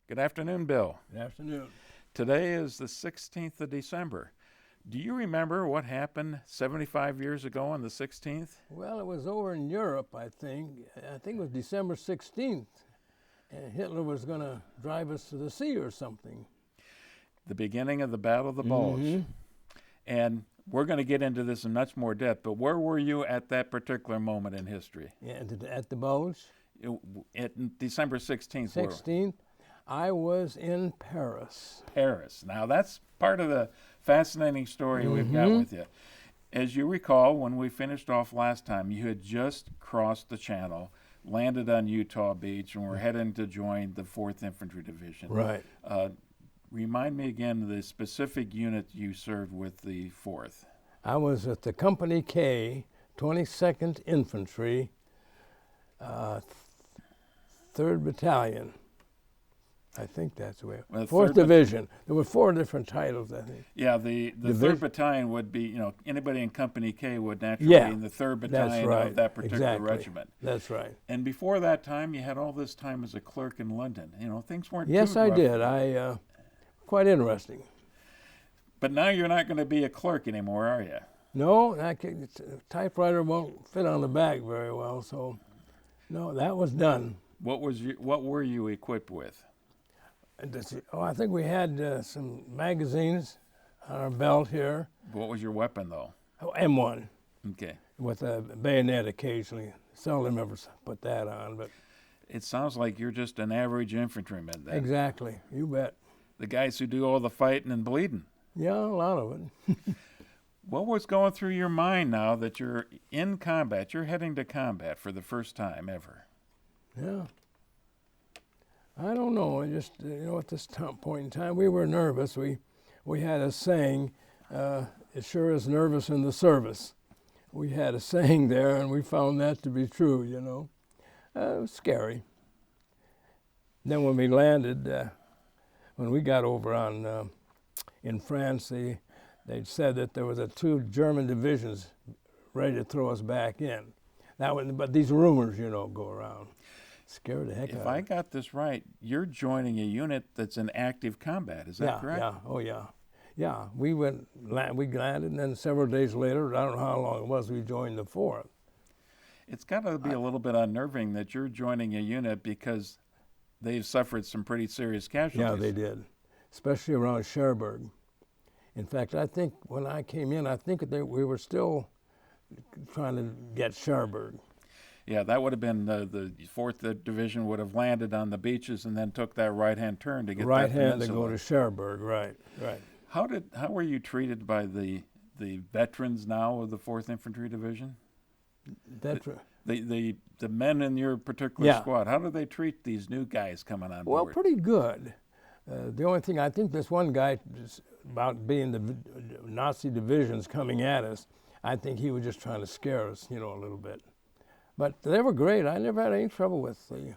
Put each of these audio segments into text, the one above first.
Good afternoon, Bill. Good afternoon. Today is the 16th of December. Do you remember what happened 75 years ago on the 16th? Well, it was over in Europe, I think. I think it was December 16th. And Hitler was going to drive us to the sea or something. The beginning of the Battle of the Bulge. And we're going to get into this in much more depth, but where were you at that particular moment in history? Yeah, at the Bulge? At December 16th. 16th? I was in Paris. Paris. Now, that's part of the fascinating story we've got with you. As you recall, when we finished off last time, you had just crossed the channel, landed on Utah Beach, and were heading to join the 4th Infantry Division. Right. Remind me again the specific unit you served with the 4th. I was at the Company K, 22nd Infantry, 3rd Battalion. I think that's the way. Well, 4th Division. There were 4 different titles, I think. Yeah, the 3rd Battalion would be, anybody in Company K would naturally be in the 3rd Battalion of that particular regiment. That's right. And before that time, you had all this time as a clerk in London. Things weren't Yes, too I rough. did. Quite interesting. But now you're not going to be a clerk anymore, are you? No, typewriter won't fit on the back very well, so no, that was done. What were you equipped with? I think we had some magazines on our belt here. What was your weapon, though? Oh, M1. Okay. With a bayonet occasionally. Seldom ever put that on, but. It sounds like you're just an average infantryman then. Exactly, you bet. The guys who do all the fighting and bleeding. Yeah, a lot of it. What was going through your mind now that you're in combat? You're heading to combat for the first time ever. Yeah. I don't know. I just, at this point in time, we were nervous. We had a saying, it sure is nervous in the service. We had a saying there, and we found that to be true, It was scary. Then when we landed, when we got over in France, they'd said that there was 2 German divisions ready to throw us back in. But these rumors, go around. Scared the heck out of me. If I got this right, you're joining a unit that's in active combat. Is that correct? Yeah. Oh, yeah. Yeah. We landed, and then several days later, I don't know how long it was, we joined the 4th. It's got to be a little bit unnerving that you're joining a unit because they've suffered some pretty serious casualties. Yeah, they did, especially around Cherbourg. In fact, I think when I came in, I think we were still trying to get Cherbourg. Yeah, that would have been the 4th Division would have landed on the beaches and then took that right-hand turn to get right that hand to peninsula. go to Cherbourg, right. How were you treated by the veterans now of the 4th Infantry Division? The men in your particular squad, how do they treat these new guys coming on board? Well, pretty good. The only thing, I think this one guy, about being the Nazi divisions coming at us, I think he was just trying to scare us, a little bit. But they were great. I never had any trouble with them.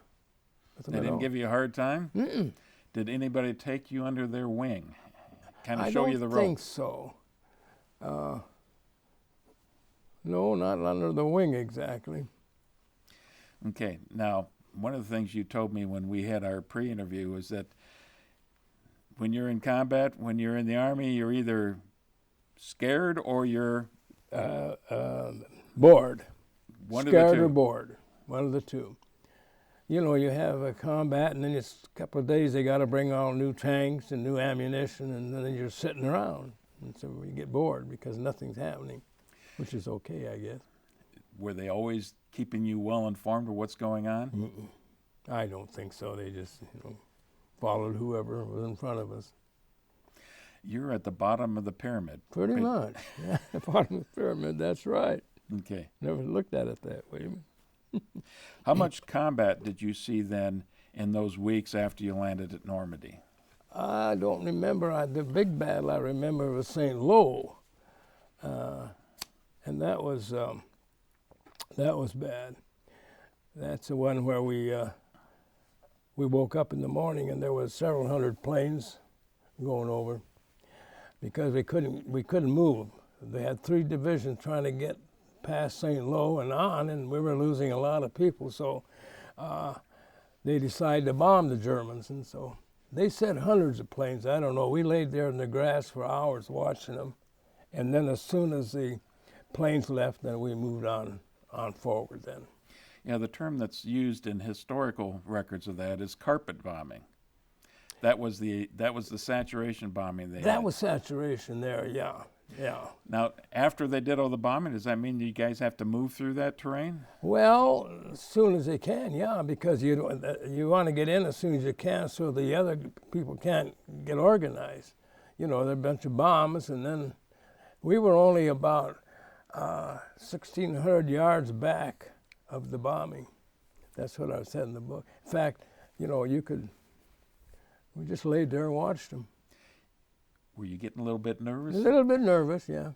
They didn't give you a hard time? Mm-mm. Did anybody take you under their wing? Kind of I show you the don't ropes? think so. No, not under the wing exactly. Okay. Now, one of the things you told me when we had our pre-interview was that when you're in combat, when you're in the Army, you're either scared or you're bored. Scared or bored, one of the two. You have a combat, and then it's a couple of days they got to bring all new tanks and new ammunition, and then you're sitting around. And so you get bored because nothing's happening, which is okay, I guess. Were they always keeping you well informed of what's going on? Mm-mm. I don't think so. They just followed whoever was in front of us. You're at the bottom of the pyramid. Pretty right? much. Yeah, the bottom of the pyramid, that's right. Okay. Never looked at it that way. How much combat did you see then in those weeks after you landed at Normandy? I don't remember. The big battle I remember was St. Lo, and that was bad. That's the one where we woke up in the morning and there was several hundred planes going over because we couldn't move. They had 3 divisions trying to get past St. Lo and on, and we were losing a lot of people. So they decided to bomb the Germans, and so They said hundreds of planes. I don't know. We laid there in the grass for hours watching them. And then as soon as the planes left, then we moved on forward then. Yeah, the term that's used in historical records of that is carpet bombing. That was the saturation bombing they had. That was saturation there, yeah. Now, after they did all the bombing, does that mean you guys have to move through that terrain? Well, as soon as they can, yeah, because you want to get in as soon as you can so the other people can't get organized. You know, there are a bunch of bombs, and then we were only about 1,600 yards back of the bombing. That's what I said in the book. In fact, you know, we just laid there and watched them. Were you getting a little bit nervous? A little bit nervous, yeah.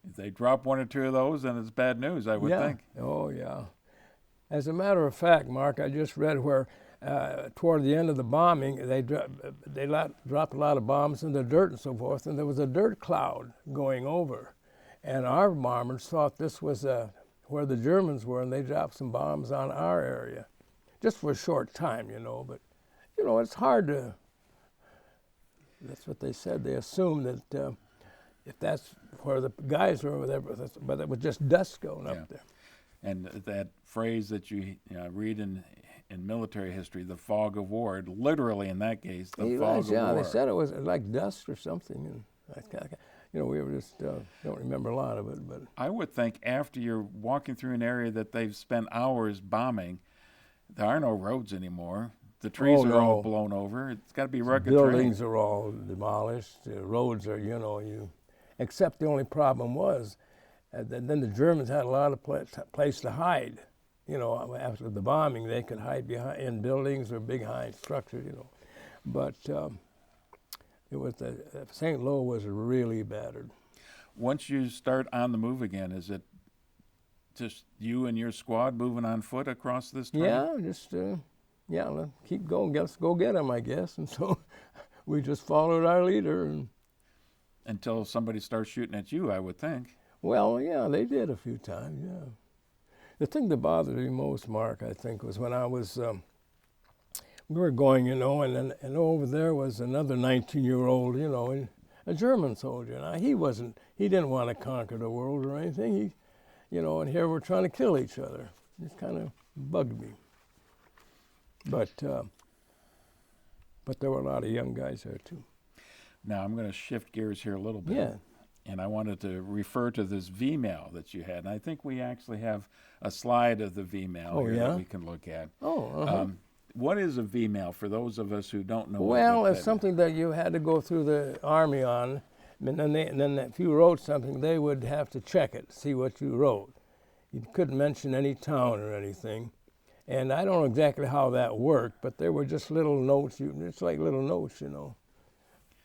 If they drop one or two of those, then it's bad news, I would think. Oh, yeah. As a matter of fact, Mark, I just read where toward the end of the bombing, they dropped a lot of bombs in the dirt and so forth, and there was a dirt cloud going over. And our bombers thought this was where the Germans were, and they dropped some bombs on our area, just for a short time, you know. But, you know, it's hard to... That's what they said. They assumed that if that's where the guys were, but it was just dust going up there. And that phrase that you read in military history, the fog of war, literally in that case, the fog of war. They said it was like dust or something. And you know, we were just don't remember a lot of it. But I would think after you're walking through an area that they've spent hours bombing, there are no roads anymore. The trees are all blown over. It's got to be rugged terrain. Buildings are all demolished. The roads are, you know, except the only problem was, then the Germans had a lot of place to hide. You know, after the bombing, they could hide in buildings or big high structures, you know. But it was St. Lo was really battered. Once you start on the move again, is it just you and your squad moving on foot across this terrain? Yeah, just... let's keep going. Let's go get them, I guess. And so we just followed our leader. Until somebody starts shooting at you, I would think. Well, yeah, they did a few times, yeah. The thing that bothered me most, Mark, I think, was when I was, we were going, you know, and over there was another 19-year-old, you know, a German soldier. Now, he didn't want to conquer the world or anything. You know, and here we're trying to kill each other. It kind of bugged me. But there were a lot of young guys there, too. Now, I'm going to shift gears here a little bit. Yeah. And I wanted to refer to this V-mail that you had. And I think we actually have a slide of the V-mail here that we can look at. Oh, what is a V-mail for those of us who don't know? Well, it's something that you had to go through the Army on. And then if you wrote something, they would have to check it, see what you wrote. You couldn't mention any town or anything. And I don't know exactly how that worked, but there were just little notes. It's like little notes, you know.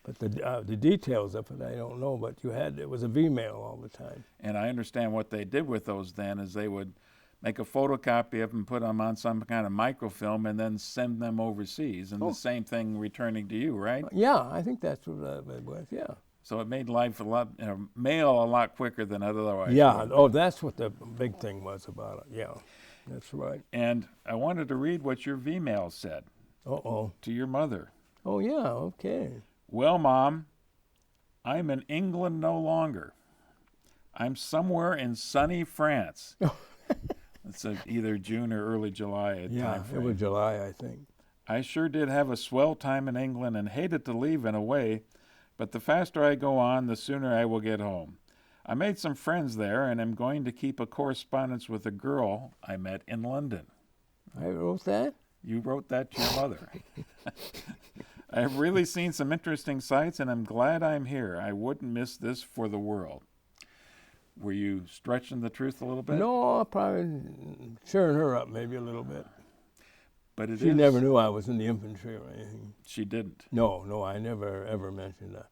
But the details of it, I don't know. But it was a V-mail all the time. And I understand what they did with those then is they would make a photocopy of them, put them on some kind of microfilm, and then send them overseas. And the same thing returning to you, right? Yeah, I think that's what it was, yeah. So it made life mail a lot quicker than otherwise. Yeah, that's what the big thing was about it, yeah. That's right. And I wanted to read what your V-mail said. To your mother. Oh, yeah, okay. Well, Mom, I'm in England no longer. I'm somewhere in sunny France. It's either June or early July. Yeah, it was July, I think. I sure did have a swell time in England and hated to leave in a way, but the faster I go on, the sooner I will get home. I made some friends there, and am going to keep a correspondence with a girl I met in London. I wrote that? You wrote that to your mother. I have really seen some interesting sights, and I'm glad I'm here. I wouldn't miss this for the world. Were you stretching the truth a little bit? No, probably cheering her up maybe a little bit. But she never knew I was in the infantry or anything. She didn't? No, I never ever mentioned that.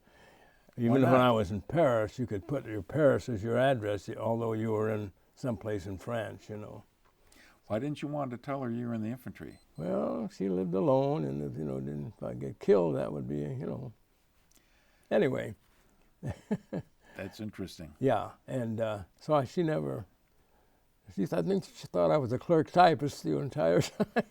Even when I was in Paris, you could put your Paris as your address, although you were in someplace in France, you know. Why didn't you want to tell her you were in the infantry? Well, she lived alone, and if I get killed, that would be, Anyway. That's interesting. Yeah, and so I think she thought I was a clerk typist the entire time.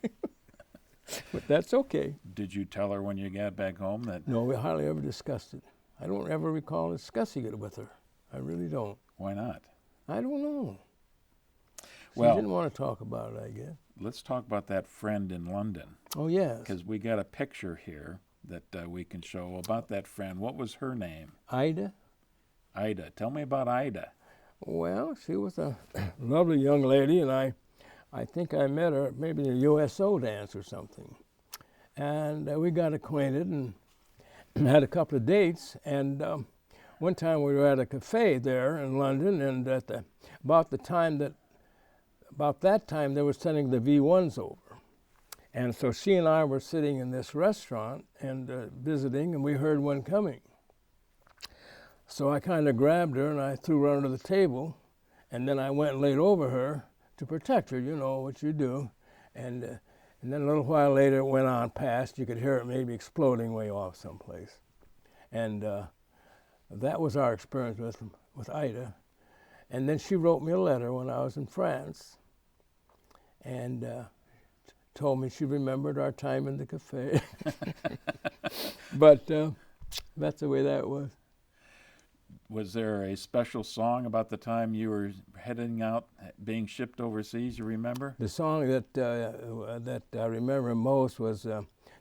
But that's okay. Did you tell her when you got back home that? No, we hardly ever discussed it. I don't ever recall discussing it with her. I really don't. Why not? I don't know. She Well, didn't want to talk about it, I guess. let's talk about that friend in London. Oh, yes. Because we got a picture here that we can show about that friend. What was her name? Ida? Ida. Tell me about Ida. Well, she was a lovely young lady, and I think I met her maybe at a USO dance or something. And we got acquainted and had a couple of dates. And one time we were at a cafe there in London, and about that time they were sending the V1s over. And so she and I were sitting in this restaurant and visiting, and we heard one coming. So I kind of grabbed her and I threw her under the table, and then I went and laid over her to protect her, you know what you do. And then a little while later it went on past. You could hear it maybe exploding way off someplace. And that was our experience with Ida. And then she wrote me a letter when I was in France, and told me she remembered our time in the cafe. But that's the way that was. Was there a special song about the time you were heading out, being shipped overseas, you remember? The song that I remember most was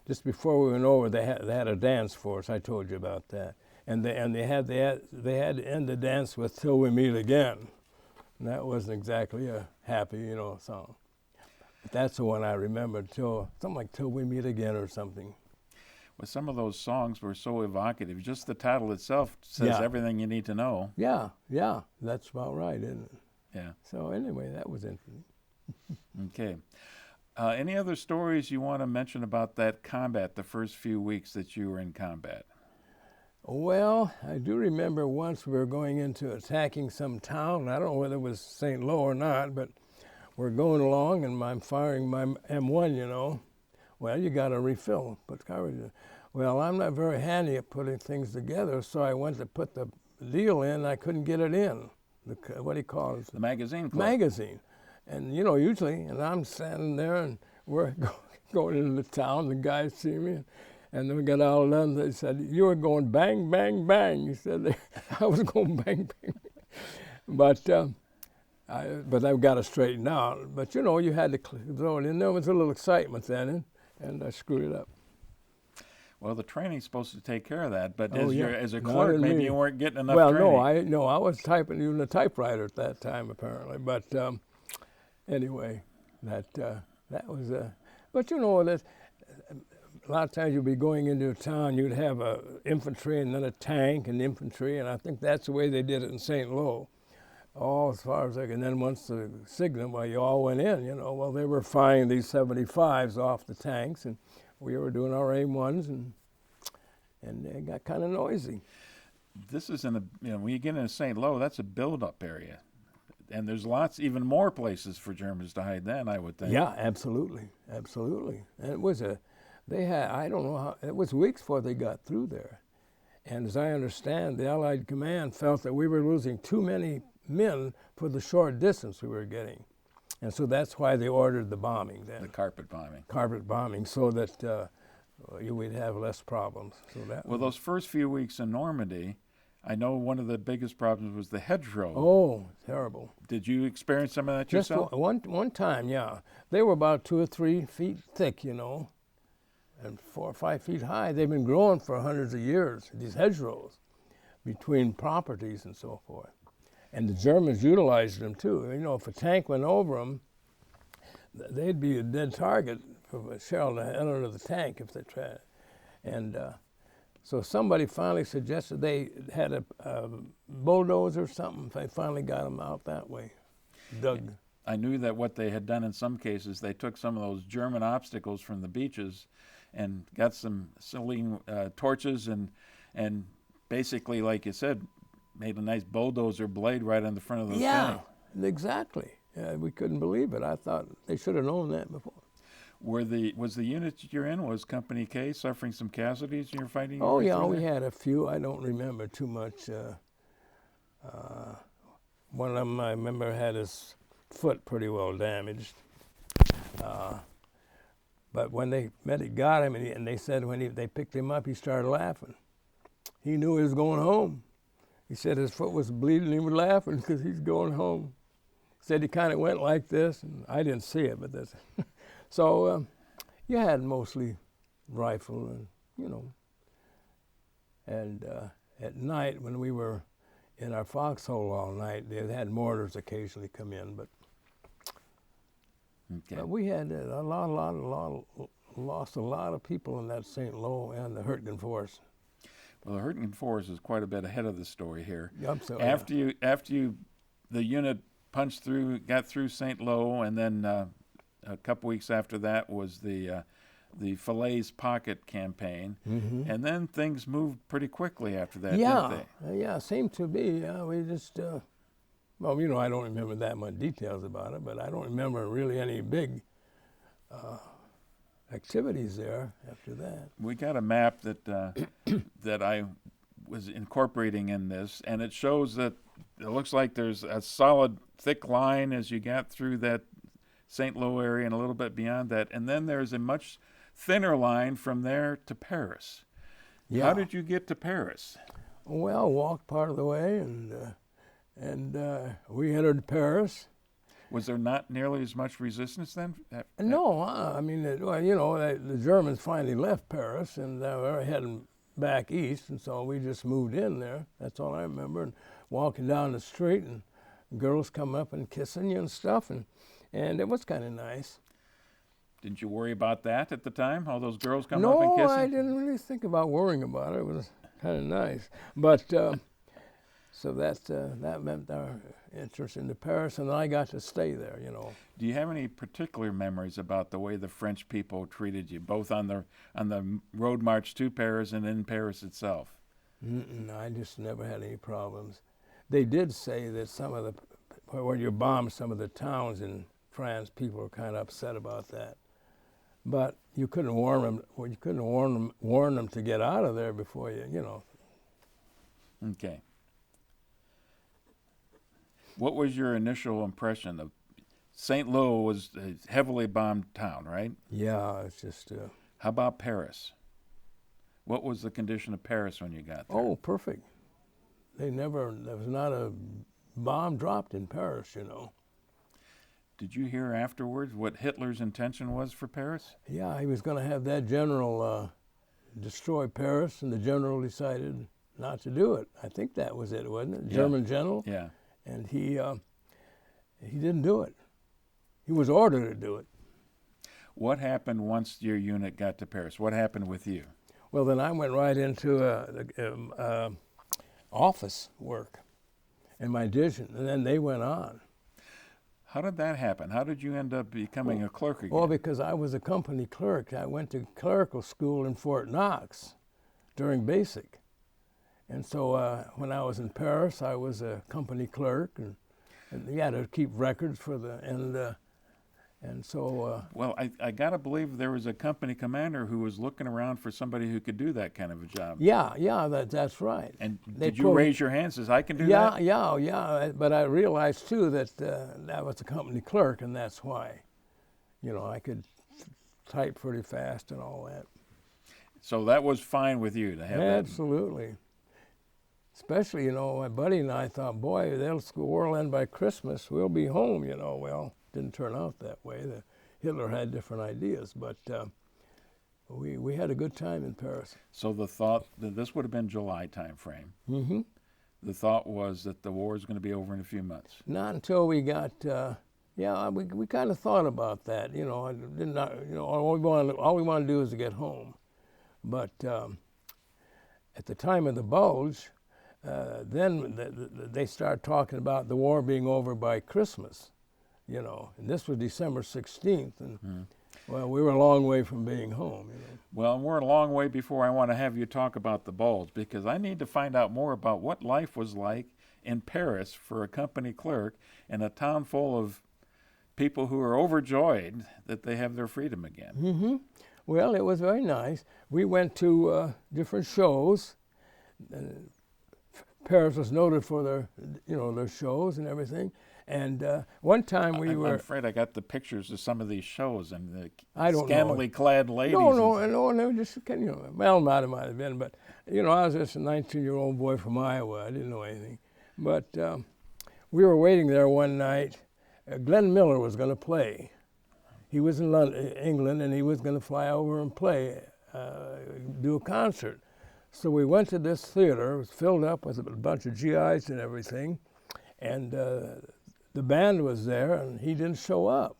just before we went over, they had a dance for us. I told you about that. And they had to end the dance with "Till We Meet Again." And that wasn't exactly a happy, song. But that's the one I remember, something like "Till We Meet Again" or something. Well, some of those songs were so evocative. Just the title itself says everything you need to know. Yeah, that's about right, isn't it? Yeah. So anyway, that was interesting. Okay. Any other stories you want to mention about that combat, the first few weeks that you were in combat? Well, I do remember once we were going into attacking some town. I don't know whether it was St. Lo or not, but we're going along and I'm firing my M1, Well, you got to refill. Well, I'm not very handy at putting things together, so I went to put the deal in. I couldn't get it in. What do you call it? The magazine clip. Magazine. And, usually, and I'm standing there and we're going into the town. The guys see me. And then we got all done. They said, "You were going bang, bang, bang." He said, I was going bang, bang. But I've got it straightened out. But, you had to throw it in. There was a little excitement then, and I screwed it up. Well, the training's supposed to take care of that, but Oh, as a clerk, maybe you weren't getting enough training. Well, I was typing using a typewriter at that time, apparently. But anyway, that was but that a lot of times you'd be going into a town, you'd have a infantry and then a tank and infantry, and I think that's the way they did it in St. Lo. All as far as and then once the signal, well, you all went in, Well, they were firing these 75s off the tanks, and we were doing our AIM-1s, and it got kind of noisy. This is when you get into St. Lo, that's a build-up area. And there's even more places for Germans to hide then, I would think. Yeah, absolutely. And it was I don't know how, it was weeks before they got through there. And as I understand, the Allied command felt that we were losing too many men for the short distance we were getting. And so that's why they ordered the bombing then. The carpet bombing. Carpet bombing, so that we'd have less problems. So those first few weeks in Normandy, I know one of the biggest problems was the hedgerow. Oh, terrible. Did you experience some of that yourself? Just one time, yeah. They were about 2 or 3 feet thick, and 4 or 5 feet high. They've been growing for hundreds of years, these hedgerows, between properties and so forth. And the Germans utilized them too. If a tank went over them, they'd be a dead target for a shell to enter the tank if they tried. And so somebody finally suggested they had a bulldozer or something. They finally got them out that way, dug. I knew that what they had done in some cases, they took some of those German obstacles from the beaches and got some saline torches and basically, like you said, made a nice bulldozer blade right on the front of the tank. Yeah, exactly. Yeah, we couldn't believe it. I thought they should have known that before. Was the unit you're in, was Company K suffering some casualties in your fighting? Oh, yeah, we had a few. I don't remember too much. One of them, I remember, had his foot pretty well damaged. But when they medic got him, and they said when they picked him up, he started laughing. He knew he was going home. He said his foot was bleeding, he was laughing because he's going home. He said he kind of went like this, and I didn't see it, but that's so you had mostly rifle, and and at night when we were in our foxhole all night, they had mortars occasionally come in, but we had lost a lot of people in that St. Louis and the Hurtgen Force. Well, the Hurtgen Force is quite a bit ahead of the story here. Yep, so, after the unit punched through, got through St. Louis, and then a couple weeks after that was the Falaise Pocket campaign, and then things moved pretty quickly after that, didn't they? Yeah, seemed to be. We just, well, I don't remember that much details about it, but I don't remember really any big activities there after that. We got a map that that I was incorporating in this, and it shows that it looks like there's a solid thick line as you got through that St. Louis area and a little bit beyond that, and then there's a much thinner line from there to Paris. Yeah. How did you get to Paris? Well, walked part of the way, and we entered Paris. Was there not nearly as much resistance then? No, I mean, the Germans finally left Paris, and they were heading back east, and so we just moved in there. That's all I remember. And walking down the street, and girls come up and kissing you and stuff, and it was kind of nice. Didn't you worry about that at the time? All those girls coming up and kissing? No, I didn't really think about worrying about it. It was kind of nice, but. So that meant our interest into Paris, and I got to stay there, Do you have any particular memories about the way the French people treated you, both on the road march to Paris and in Paris itself? I just never had any problems. They did say that when you bombed some of the towns in France, people were kind of upset about that. But you couldn't warn them. Well, you couldn't warn them to get out of there before you. Okay. What was your initial impression of St. Louis? Was a heavily bombed town, right? Yeah, it's just. How about Paris? What was the condition of Paris when you got there? Oh, perfect. There was not a bomb dropped in Paris, Did you hear afterwards what Hitler's intention was for Paris? Yeah, he was going to have that general destroy Paris, and the general decided not to do it. I think that was it, wasn't it? German general? Yeah. And he didn't do it. He was ordered to do it. What happened once your unit got to Paris? What happened with you? Well, then I went right into office work in my division, and then they went on. How did that happen? How did you end up becoming a clerk again? Well, because I was a company clerk. I went to clerical school in Fort Knox during basic. And so when I was in Paris, I was a company clerk, and you had to keep records for and so. Well, I gotta believe there was a company commander who was looking around for somebody who could do that kind of a job. Yeah, that's right. And did you raise your hand and says, I can do that? Yeah. But I realized too that that was a company clerk, and that's why, I could type pretty fast and all that. So that was fine with you to have that? Absolutely. Especially, my buddy and I thought, boy, the war will end by Christmas. We'll be home, Well, didn't turn out that way. Hitler had different ideas, but we had a good time in Paris. So the thought that this would have been July time frame. Mm-hmm. The thought was that the war is going to be over in a few months. Not until we got, we kind of thought about that. I did not, all we want to do is to get home. But at the time of the Bulge, then they started talking about the war being over by Christmas, and this was December 16th, and well, we were a long way from being home. Well, and we're a long way before I want to have you talk about the Bulge, because I need to find out more about what life was like in Paris for a company clerk in a town full of people who are overjoyed that they have their freedom again. Mm-hmm. Well, it was very nice. We went to different shows. Paris was noted for their shows and everything. And one time we I'm were... afraid I got the pictures of some of these shows and the I don't know. scantily clad ladies. No, just, well, might have been, but, I was just a 19-year-old boy from Iowa. I didn't know anything. But we were waiting there one night. Glenn Miller was going to play. He was in England, and he was going to fly over and play, do a concert. So we went to this theater. It was filled up with a bunch of GIs and everything, and the band was there, and he didn't show up.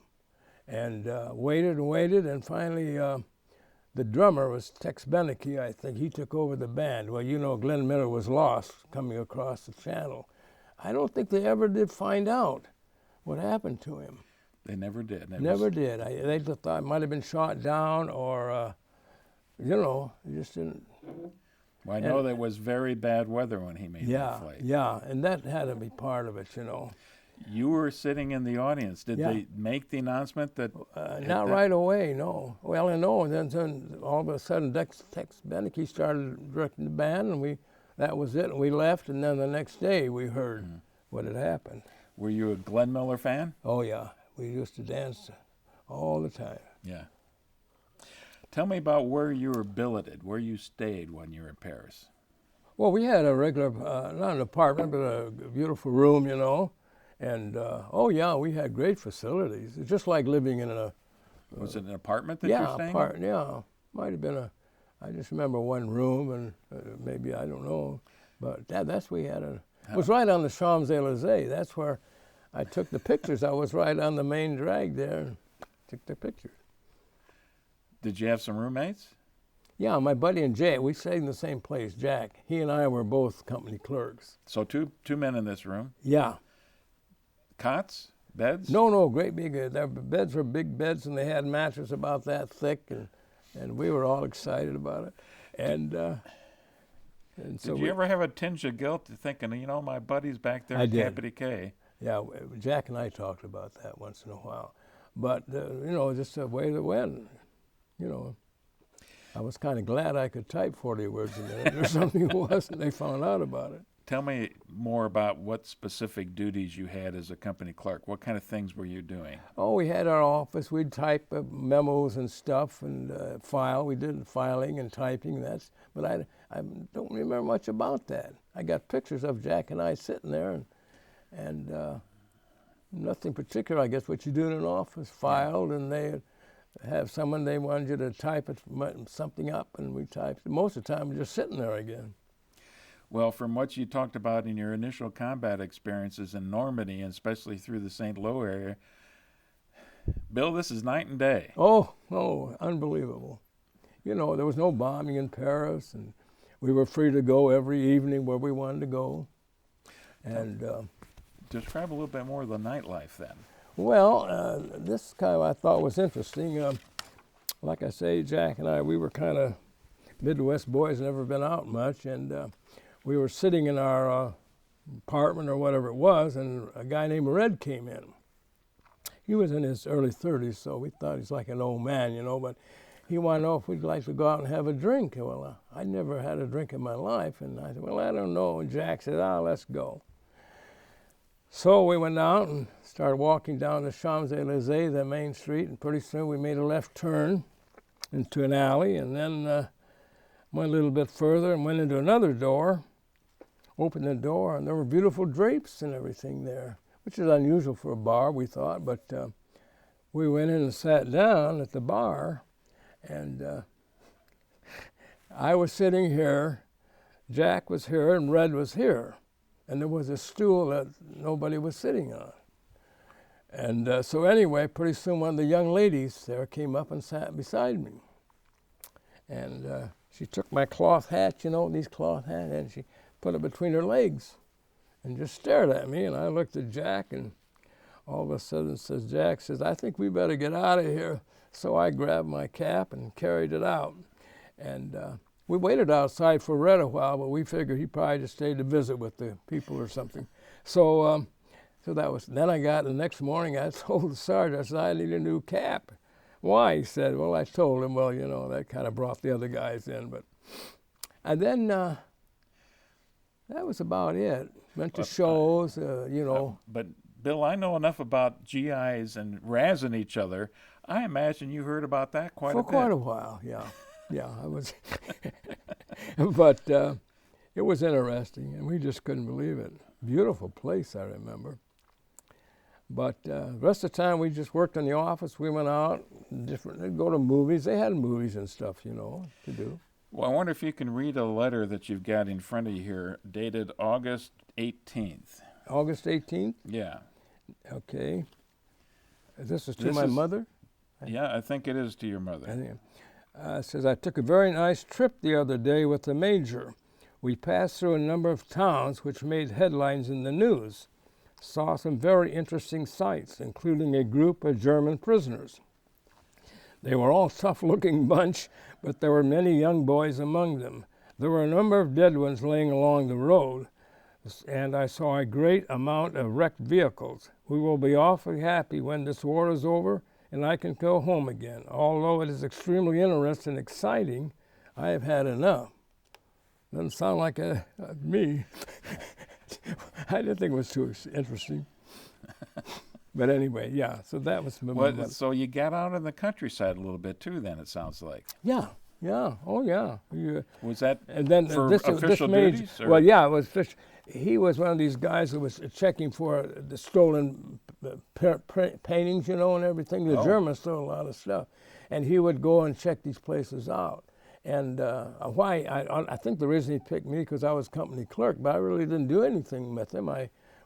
And waited and waited, and finally the drummer was Tex Beneke, I think. He took over the band. Well, Glenn Miller was lost coming across the channel. I don't think they ever did find out what happened to him. They never did. Never did. They just thought it might have been shot down or, they just didn't. Well, I know there was very bad weather when he made that flight. Yeah, and that had to be part of it, You were sitting in the audience. Did they make the announcement that? Not right away, no. Well, no, and then all of a sudden Tex Beneke started directing the band, and that was it, and we left, and then the next day we heard what had happened. Were you a Glenn Miller fan? Oh, yeah. We used to dance all the time. Yeah. Tell me about where you were billeted, where you stayed when you were in Paris. Well, we had a regular, not an apartment, but a beautiful room, And, we had great facilities. It's just like living in a... Was it an apartment that you're staying in? Yeah, might have been I just remember one room and maybe, I don't know. But that's we had it was right on the Champs-Élysées. That's where I took the pictures. I was right on the main drag there and took the pictures. Did you have some roommates? Yeah, my buddy and Jay, we stayed in the same place, Jack. He and I were both company clerks. So two men in this room? Yeah. Cots? Beds? No, great big. Their beds were big beds, and they had mattresses about that thick, and we were all excited about it. And so did you ever have a tinge of guilt thinking, my buddy's back there at Deputy K? Yeah, Jack and I talked about that once in a while. But, just the way it went, I was kind of glad I could type 40 words a minute or something it was, and they found out about it. Tell me more about what specific duties you had as a company clerk. What kind of things were you doing? Oh, we had our office. We'd type memos and stuff and file. We did filing and typing. But I don't remember much about that. I got pictures of Jack and I sitting there, and nothing particular. I guess what you do in an office, filed, and they have someone they wanted you to type something up, and we typed. Most of the time, we're just sitting there again. Well, from what you talked about in your initial combat experiences in Normandy, and especially through the St. Louis area, Bill, this is night and day. Oh, unbelievable. There was no bombing in Paris, and we were free to go every evening where we wanted to go. And describe a little bit more of the nightlife then. Well, this kind of I thought was interesting. Like I say, Jack and I, we were kind of Midwest boys, never been out much, and we were sitting in our apartment or whatever it was, and a guy named Red came in. He was in his early 30s, so we thought he's like an old man, but he wanted to know if we'd like to go out and have a drink. Well, I never had a drink in my life, and I said, well, I don't know. And Jack said, let's go. So we went out and started walking down the Champs-Élysées, the main street, and pretty soon we made a left turn into an alley, and then went a little bit further and went into another door, opened the door, and there were beautiful drapes and everything there, which is unusual for a bar, we thought, but we went in and sat down at the bar, and I was sitting here, Jack was here, and Red was here, and there was a stool that nobody was sitting on. And so anyway, pretty soon one of the young ladies there came up and sat beside me. And she took my cloth hat, these cloth hats, and she put it between her legs and just stared at me. And I looked at Jack, and all of a sudden Jack says, I think we better get out of here. So I grabbed my cap and carried it out. And we waited outside for Red a while, but we figured he probably just stayed to visit with the people or something. So that was, then the next morning I told the sergeant, I said, I need a new cap. Why? He said, well, I told him, well, that kind of brought the other guys in. And then that was about it. Went to shows, But Bill, I know enough about GIs and razzing each other. I imagine you heard about that quite a bit. For quite a while, yeah. Yeah, I was. But it was interesting, and we just couldn't believe it. Beautiful place, I remember. But the rest of the time, we just worked in the office. We went out, they'd go to movies. They had movies and stuff, you know, to do. Well, I wonder if you can read a letter that you've got in front of you here, dated August 18th. August 18th? Yeah. Okay. This is to my mother? Yeah, I think it is to your mother. It says, I took a very nice trip the other day with the major. We passed through a number of towns which made headlines in the news. Saw some very interesting sights, including a group of German prisoners. They were all tough-looking bunch, but there were many young boys among them. There were a number of dead ones laying along the road, and I saw a great amount of wrecked vehicles. We will be awfully happy when this war is over and I can go home again. Although it is extremely interesting and exciting, I have had enough. Doesn't sound like me. I didn't think it was too interesting. But anyway, yeah, so that was... So you got out in the countryside a little bit too then, it sounds like. Yeah, oh yeah. Was that and then for official duties? Well, yeah, it was he was one of these guys who was checking for the stolen paintings, you know, and everything. The Germans stole a lot of stuff. And he would go and check these places out. And I think the reason he picked me because I was company clerk, but I really didn't do anything with him.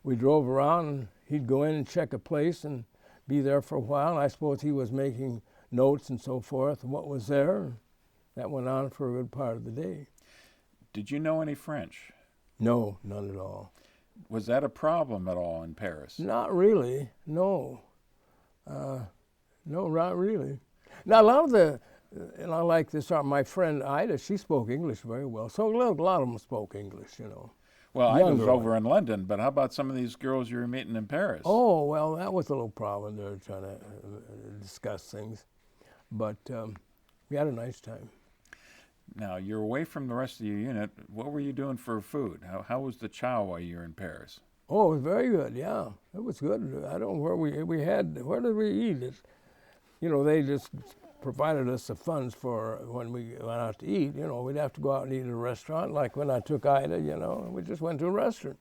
We drove around, and he'd go in and check a place and be there for a while. And I suppose he was making notes and so forth, and what was there. That went on for a good part of the day. Did you know any French? No, none at all. Was that a problem at all in Paris? Not really, no. No, not really. Now, a lot of and I like this, my friend Ida, she spoke English very well. So a lot of them spoke English, you know. Well, I was over in London, but how about some of these girls you were meeting in Paris? Oh, well, that was a little problem. They were trying to discuss things. But we had a nice time. Now, you're away from the rest of your unit. What were you doing for food? How was the chow while you were in Paris? Oh, it was very good, yeah. It was good. I don't know where where did we eat it? You know, they just provided us the funds for when we went out to eat. You know, we'd have to go out and eat at a restaurant, like when I took Ida, you know, we just went to a restaurant.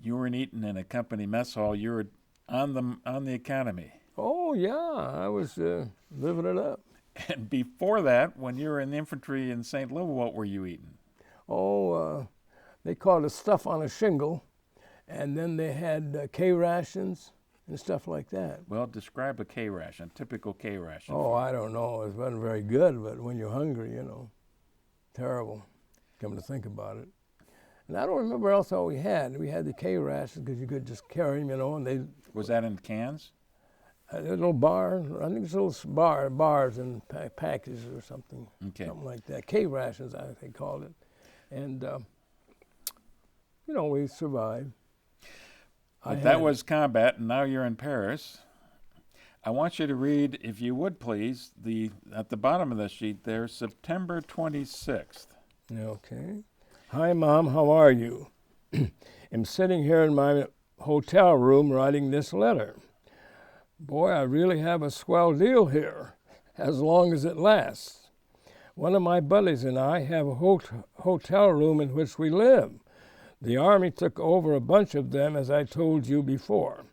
You weren't eating in a company mess hall. You were on the academy. Oh, yeah. I was living it up. And before that, when you were in the infantry in St. Louis, what were you eating? Oh, they called it stuff on a shingle, and then they had K rations and stuff like that. Well, describe a K ration, typical K ration. Oh, I don't know. It wasn't very good, but when you're hungry, you know, terrible, come to think about it. And I don't remember else all we had. We had the K rations because you could just carry them, you know, and they... Was that in cans? A little bar, I think it's little bars and packages or something, something like that. K rations, I think they called it. And, you know, we survived. But that was combat, and now you're in Paris. I want you to read, if you would please, at the bottom of the sheet there, September 26th. Okay. Hi, Mom, how are you? I'm sitting here in my hotel room writing this letter. Boy, I really have a swell deal here, as long as it lasts. One of my buddies and I have a hotel room in which we live. The Army took over a bunch of them, as I told you before.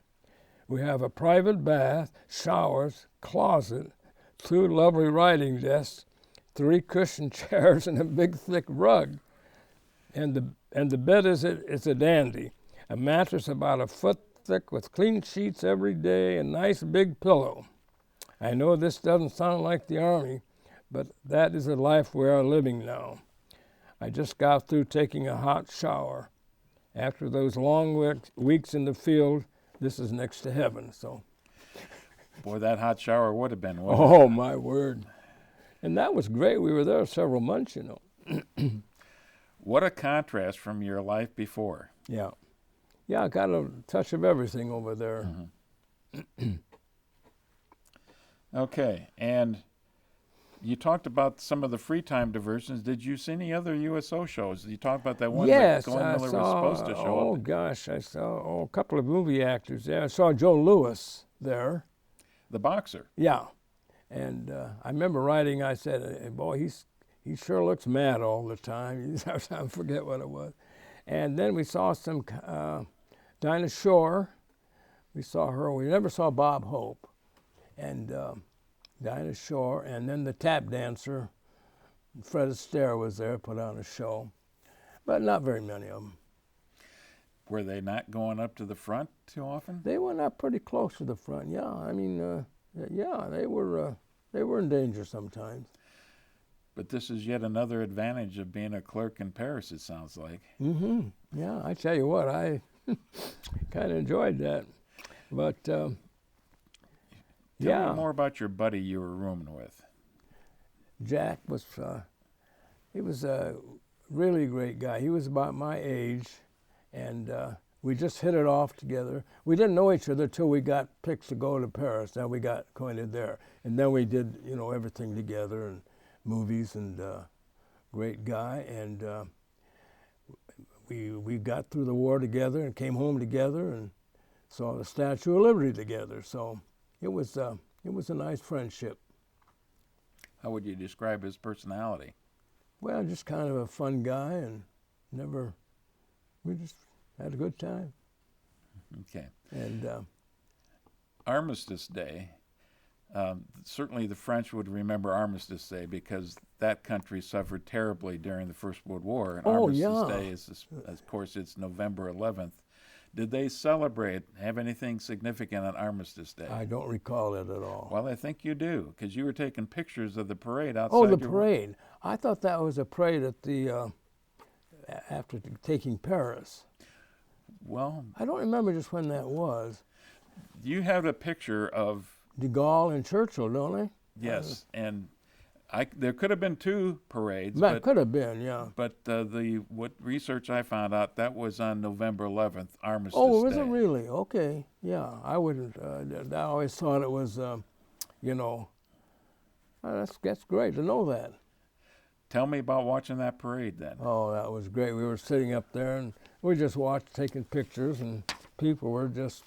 We have a private bath, showers, closet, 2 lovely writing desks, 3 cushioned chairs, and a big thick rug. And the bed is a dandy, a mattress about a foot thick with clean sheets every day, a nice big pillow. I know this doesn't sound like the Army, but that is the life we are living now. I just got through taking a hot shower. After those long weeks in the field, this is next to heaven. So, boy, that hot shower would have been. Oh, my word. And that was great. We were there several months, you know. What a contrast from your life before. Yeah. Yeah, I got a touch of everything over there. Mm-hmm. Okay, and You talked about some of the free time diversions. Did you see any other USO shows? You talked about that one Yes, that Glenn I Miller was saw. supposed to show up. Gosh, I saw a couple of movie actors there. I saw Joe Louis there. The boxer. Yeah, and I remember writing. I said, "Boy, he sure looks mad all the time." I forget what it was. And then we saw some Dinah Shore. We saw her. We never saw Bob Hope, and Dinah Shore, and then the tap dancer, Fred Astaire was there, put on a show, but not very many of them. Were they not going up to the front too often? They went up pretty close to the front. Yeah, I mean, yeah, they were in danger sometimes. But this is yet another advantage of being a clerk in Paris, it sounds like. Mm-hmm. Yeah, I tell you what, I kind of enjoyed that. But Tell me more about your buddy you were rooming with. Jack was, he was a really great guy. He was about my age, and we just hit it off together. We didn't know each other till we got picked to go to Paris. Then we got acquainted there, and then we did, everything together and movies. And great guy, and we got through the war together and came home together and saw the Statue of Liberty together. So it was a nice friendship. How would you describe his personality? Well, just kind of a fun guy, and we just had a good time. Okay. And Armistice Day, certainly the French would remember Armistice Day because that country suffered terribly during the First World War. And Armistice Day is, of course, it's November 11th. Did they have anything significant on Armistice Day? I don't recall it at all. Well, I think you do, because you were taking pictures of the parade outside. Oh, the parade. I thought that was a parade at the after taking Paris. Well, I don't remember just when that was. You have a picture of De Gaulle and Churchill, don't they? Yes, and there could have been two parades. That could have been, yeah. But what research I found out, that was on November 11th, Armistice Day. Oh, was it really? Okay, yeah. I wouldn't. I always thought it was, that's great to know that. Tell me about watching that parade then. Oh, that was great. We were sitting up there and we just watched, taking pictures, and people were just,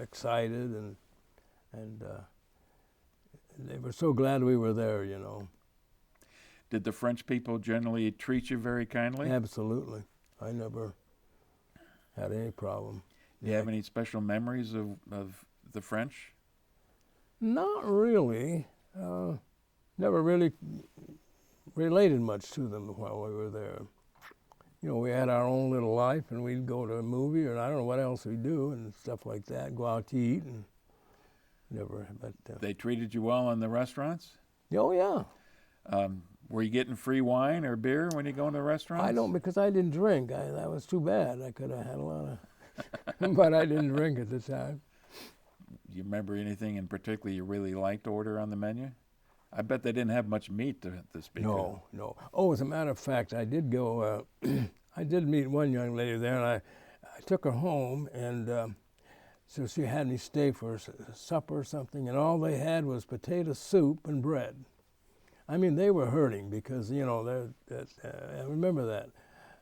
excited and they were so glad we were there, Did the French people generally treat you very kindly? Absolutely. I never had any problem. Do you have any special memories of the French? Not really. Never really related much to them while we were there. We had our own little life, and we'd go to a movie, or I don't know what else we do, and stuff like that, go out to eat, and never, but... They treated you well in the restaurants? Oh, yeah. Were you getting free wine or beer when you go into the restaurants? I don't, because I didn't drink. That was too bad. I could have had a lot of... but I didn't drink at the time. You remember anything in particular you really liked to order on the menu? I bet they didn't have much meat to speak of. No. Oh, as a matter of fact, I did go, I did meet one young lady there, and I took her home, and so she had me stay for supper or something, and all they had was potato soup and bread. I mean, they were hurting because, I remember that.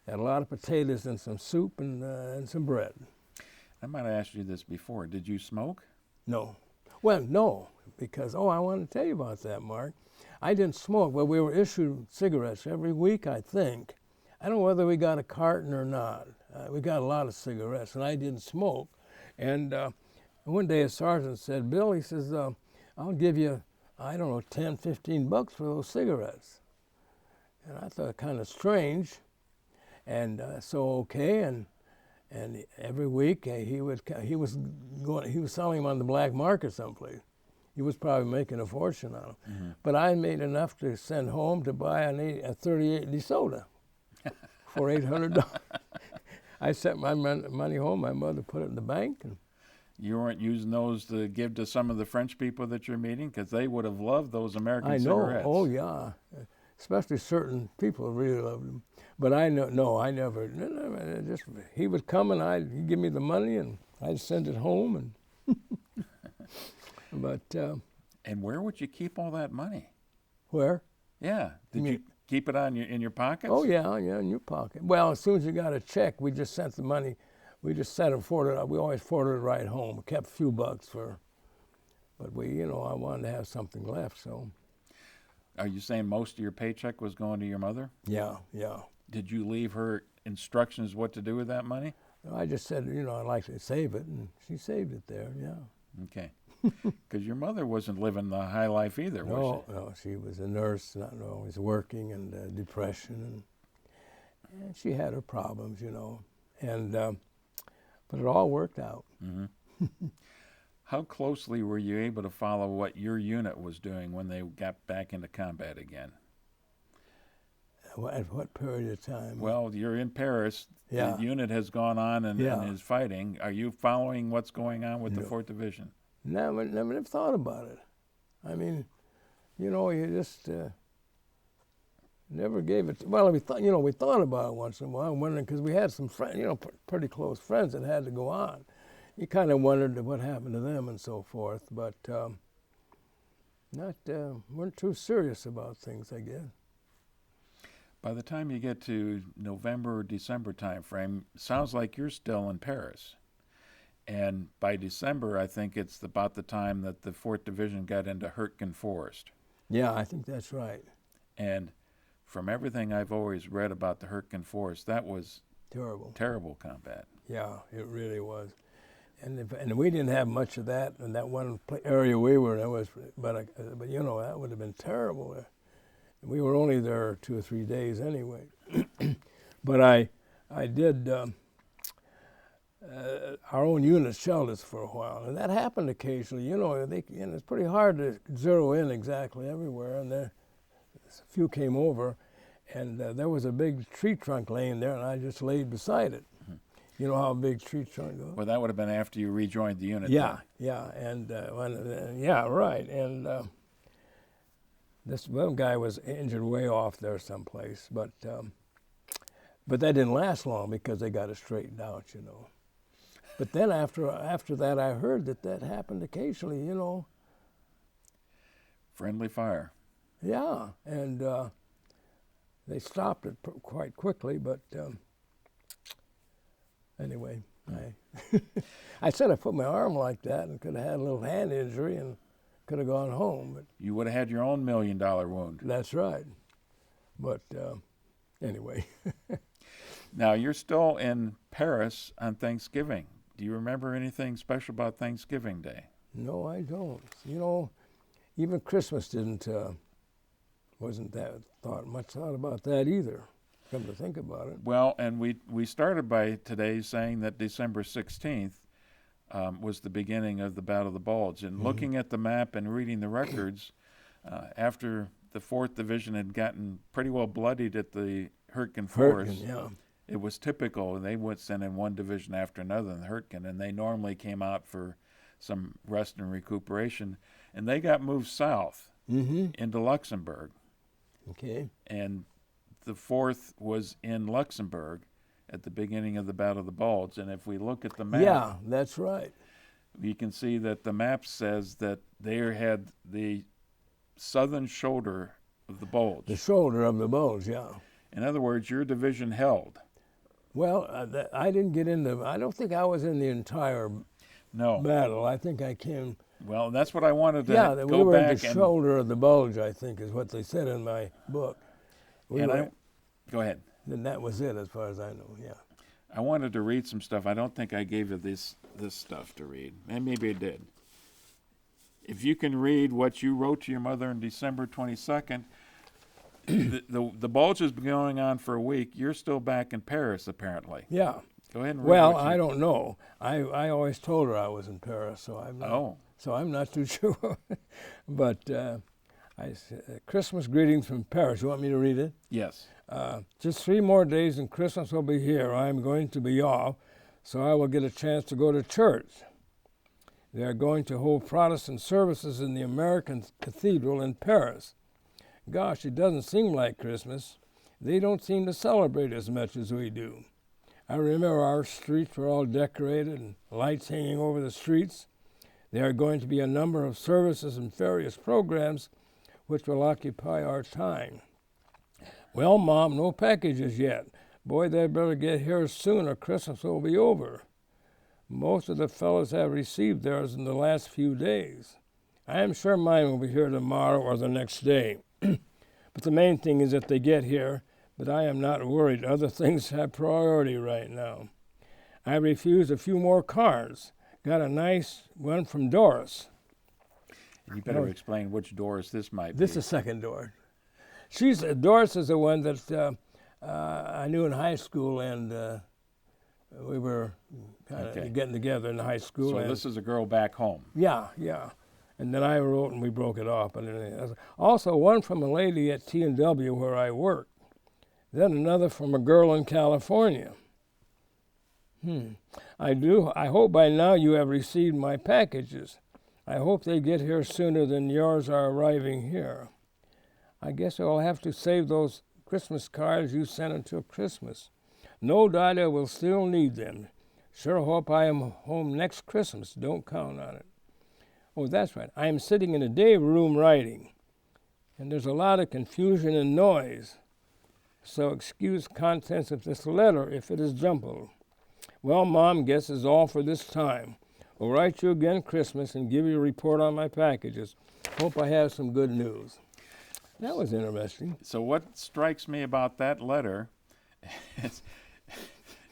Had a lot of potatoes and some soup and some bread. I might have asked you this before. Did you smoke? No. Well, no, because, I want to tell you about that, Mark. I didn't smoke, but we were issued cigarettes every week, I think. I don't know whether we got a carton or not. We got a lot of cigarettes, and I didn't smoke. And one day a sergeant said, Bill, he says, I'll give you, I don't know, 10, 15 bucks for those cigarettes. And I thought kind of strange. And so, okay, and every week he was selling them on the black market someplace. He was probably making a fortune on them. Mm-hmm. But I made enough to send home to buy a 38 DeSoda for $800. I sent my money home. My mother put it in the bank. And you weren't using those to give to some of the French people that you're meeting, because they would have loved those American cigarettes. Oh yeah, especially certain people really loved them. But I never. Just he would come and he'd give me the money and I'd send it home and. But. And where would you keep all that money? Where? Yeah. Did you keep it in your pockets? Oh, yeah, in your pocket. Well, as soon as you got a check, we just sent the money. We just sent it forwarded. We always forwarded it right home. We kept a few bucks but I wanted to have something left, so. Are you saying most of your paycheck was going to your mother? Yeah. Did you leave her instructions what to do with that money? I just said, I'd like to save it, and she saved it there, yeah. Okay. Because your mother wasn't living the high life either, was she? No, she was a nurse, not always working, and depression, and she had her problems, and but it all worked out. Mm-hmm. How closely were you able to follow what your unit was doing when they got back into combat again? At what period of time? Well, you're in Paris. Yeah. The unit has gone on and is fighting. Are you following what's going on with the 4th Division? Never thought about it. I mean, you just never gave it. Well, we thought about it once in a while, wondering because we had some friends, pretty close friends that had to go on. You kind of wondered what happened to them and so forth, but weren't too serious about things, I guess. By the time you get to November or December time frame, it sounds like you're still in Paris. And by December, I think it's about the time that the 4th Division got into Hurtgen Forest. Yeah, I think that's right. And from everything I've always read about the Hurtgen Forest, that was terrible combat. Yeah, it really was. And we didn't have much of that in that one area we were in. But that would have been terrible. We were only there 2 or 3 days anyway. But I did. Our own unit shelled us for a while, and that happened occasionally. It's pretty hard to zero in exactly everywhere, and a few came over, and there was a big tree trunk laying there, and I just laid beside it. Mm-hmm. You know how a big tree trunk goes? Well, that would have been after you rejoined the unit. Yeah, right. And this one guy was injured way off there someplace, but that didn't last long because they got it straightened out, But then after that, I heard that happened occasionally, Friendly fire. Yeah, and they stopped it quite quickly, but anyway, I said I put my arm like that and could have had a little hand injury and could have gone home. But you would have had your own $1 million wound. That's right. But anyway. Now, you're still in Paris on Thanksgiving. Do you remember anything special about Thanksgiving Day? No, I don't. Even Christmas wasn't much thought about that either, come to think about it. Well, and we started by today saying that December 16th was the beginning of the Battle of the Bulge. And looking at the map and reading the records, after the 4th Division had gotten pretty well bloodied at the Hurtgen Forest, it was typical. They would send in one division after another in the Hurtgen, and they normally came out for some rest and recuperation. And they got moved south into Luxembourg. Okay. And the 4th was in Luxembourg at the beginning of the Battle of the Bulge. And if we look at the map... Yeah, that's right. You can see that the map says that they had the southern shoulder of the Bulge. The shoulder of the Bulge, yeah. In other words, your division held. Well, I didn't get into... I don't think I was in the entire battle. I think I came... Well, that's what I wanted to go back. Yeah, we were in the shoulder of the Bulge, I think, is what they said in my book. Go ahead. Then that was it, as far as I know, yeah. I wanted to read some stuff. I don't think I gave you this stuff to read. And maybe I did. If you can read what you wrote to your mother on December 22nd, the Bulge has been going on for a week. You're still back in Paris, apparently. Yeah. Go ahead and read. Well, I don't know. I always told her I was in Paris, so I'm not, so I'm not too sure. But Christmas greetings from Paris. You want me to read it? Yes. Just 3 more days and Christmas will be here. I'm going to be off, so I will get a chance to go to church. They are going to hold Protestant services in the American Cathedral in Paris. Gosh, it doesn't seem like Christmas. They don't seem to celebrate as much as we do. I remember our streets were all decorated and lights hanging over the streets. There are going to be a number of services and various programs which will occupy our time. Well, Mom, no packages yet. Boy, they better get here soon or Christmas will be over. Most of the fellows have received theirs in the last few days. I am sure mine will be here tomorrow or the next day. But the main thing is that they get here, but I am not worried. Other things have priority right now. I refused a few more cards. Got a nice one from Doris. You better explain which Doris this might be. This is second Doris. Doris is the one that I knew in high school, and we were kind of getting together in high school. So this is a girl back home. Yeah. And then I wrote and we broke it off. And also one from a lady at T&W where I work. Then another from a girl in California. I hope by now you have received my packages. I hope they get here sooner than yours are arriving here. I guess I'll have to save those Christmas cards you sent until Christmas. No doubt I will still need them. Sure hope I am home next Christmas. Don't count on it. Oh, that's right. I am sitting in a day room writing, and there's a lot of confusion and noise. So excuse contents of this letter if it is jumbled. Well, Mom, guess is all for this time. I'll write you again Christmas and give you a report on my packages. Hope I have some good news. That was interesting. So what strikes me about that letter is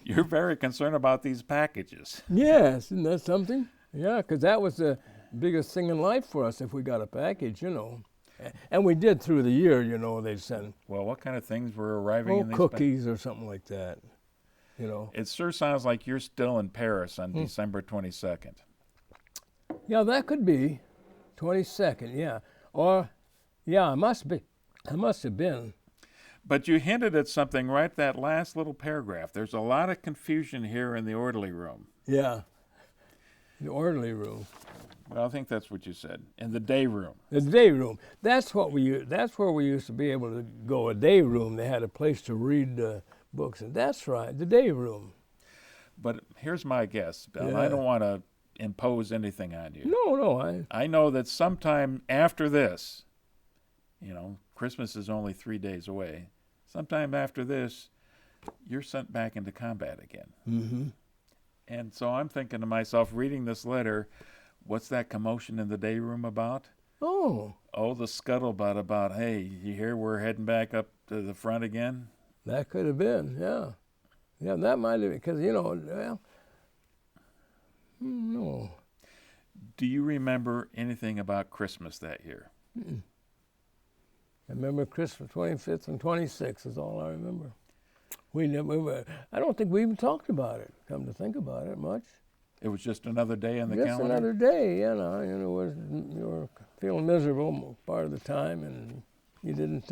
you're very concerned about these packages. Yes, isn't that something? Yeah, because that was the biggest thing in life for us if we got a package, And we did through the year, they'd send. Well, what kind of things were arriving in these cookies or something like that, It sure sounds like you're still in Paris on December 22nd. Yeah, that could be 22nd, yeah. Or, yeah, I must have been. But you hinted at something right that last little paragraph. There's a lot of confusion here in the orderly room. Yeah, the orderly room. Well, I think that's what you said. In the day room. The day room. That's where we used to be able to go. A day room. They had a place to read books, and that's right, the day room. But here's my guess, Bill. Yeah. I don't want to impose anything on you. No. I know that sometime after this, Christmas is only 3 days away. Sometime after this, you're sent back into combat again. Mm-hmm. And so I'm thinking to myself, reading this letter, what's that commotion in the day room about? Oh, the scuttlebutt about, hey, you hear we're heading back up to the front again? that could have been, yeah. Yeah, that might have been, because, no. Do you remember anything about Christmas that year? Mm-mm. I remember Christmas 25th and 26th is all I remember. I don't think we even talked about it, come to think about it, much. It was just another day in the Just calendar? another day, you were feeling miserable part of the time, and you didn't.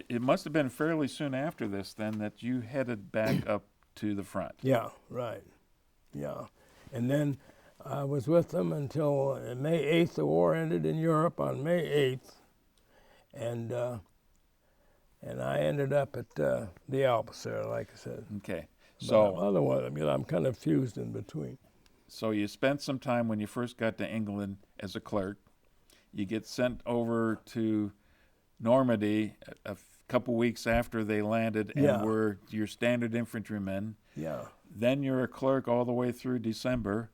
It must have been fairly soon after this, then, that you headed back up to the front. Yeah, right. Yeah. And then I was with them until May 8th. The war ended in Europe on May 8th. And I ended up at the Alps there, like I said. Okay. So otherwise, I'm kind of fused in between. So you spent some time when you first got to England as a clerk. You get sent over to Normandy a couple weeks after they landed and were your standard infantrymen. Yeah. Then you're a clerk all the way through December,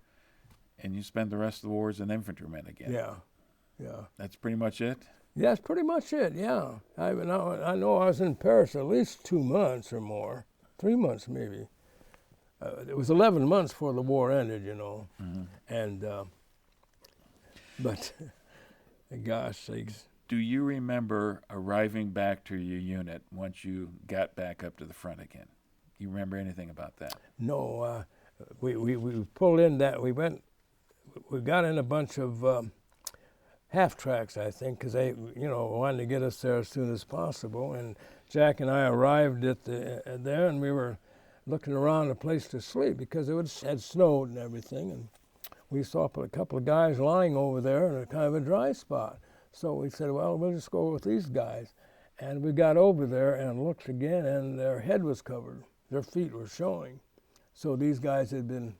and you spend the rest of the war as an infantryman again. Yeah. That's pretty much it? Yeah, that's pretty much it, yeah. I know I was in Paris at least 2 months or more, 3 months maybe. It was 11 months before the war ended, Mm-hmm. And, but, gosh sakes. Do you remember arriving back to your unit once you got back up to the front again? Do you remember anything about that? No, we pulled in that, we got in a bunch of half tracks, I think, because they, wanted to get us there as soon as possible. And Jack and I arrived there, and we were looking around a place to sleep because it had snowed and everything. And we saw a couple of guys lying over there in a kind of a dry spot. So we said, well, we'll just go with these guys. And we got over there and looked again, and their head was covered. Their feet were showing. So these guys had been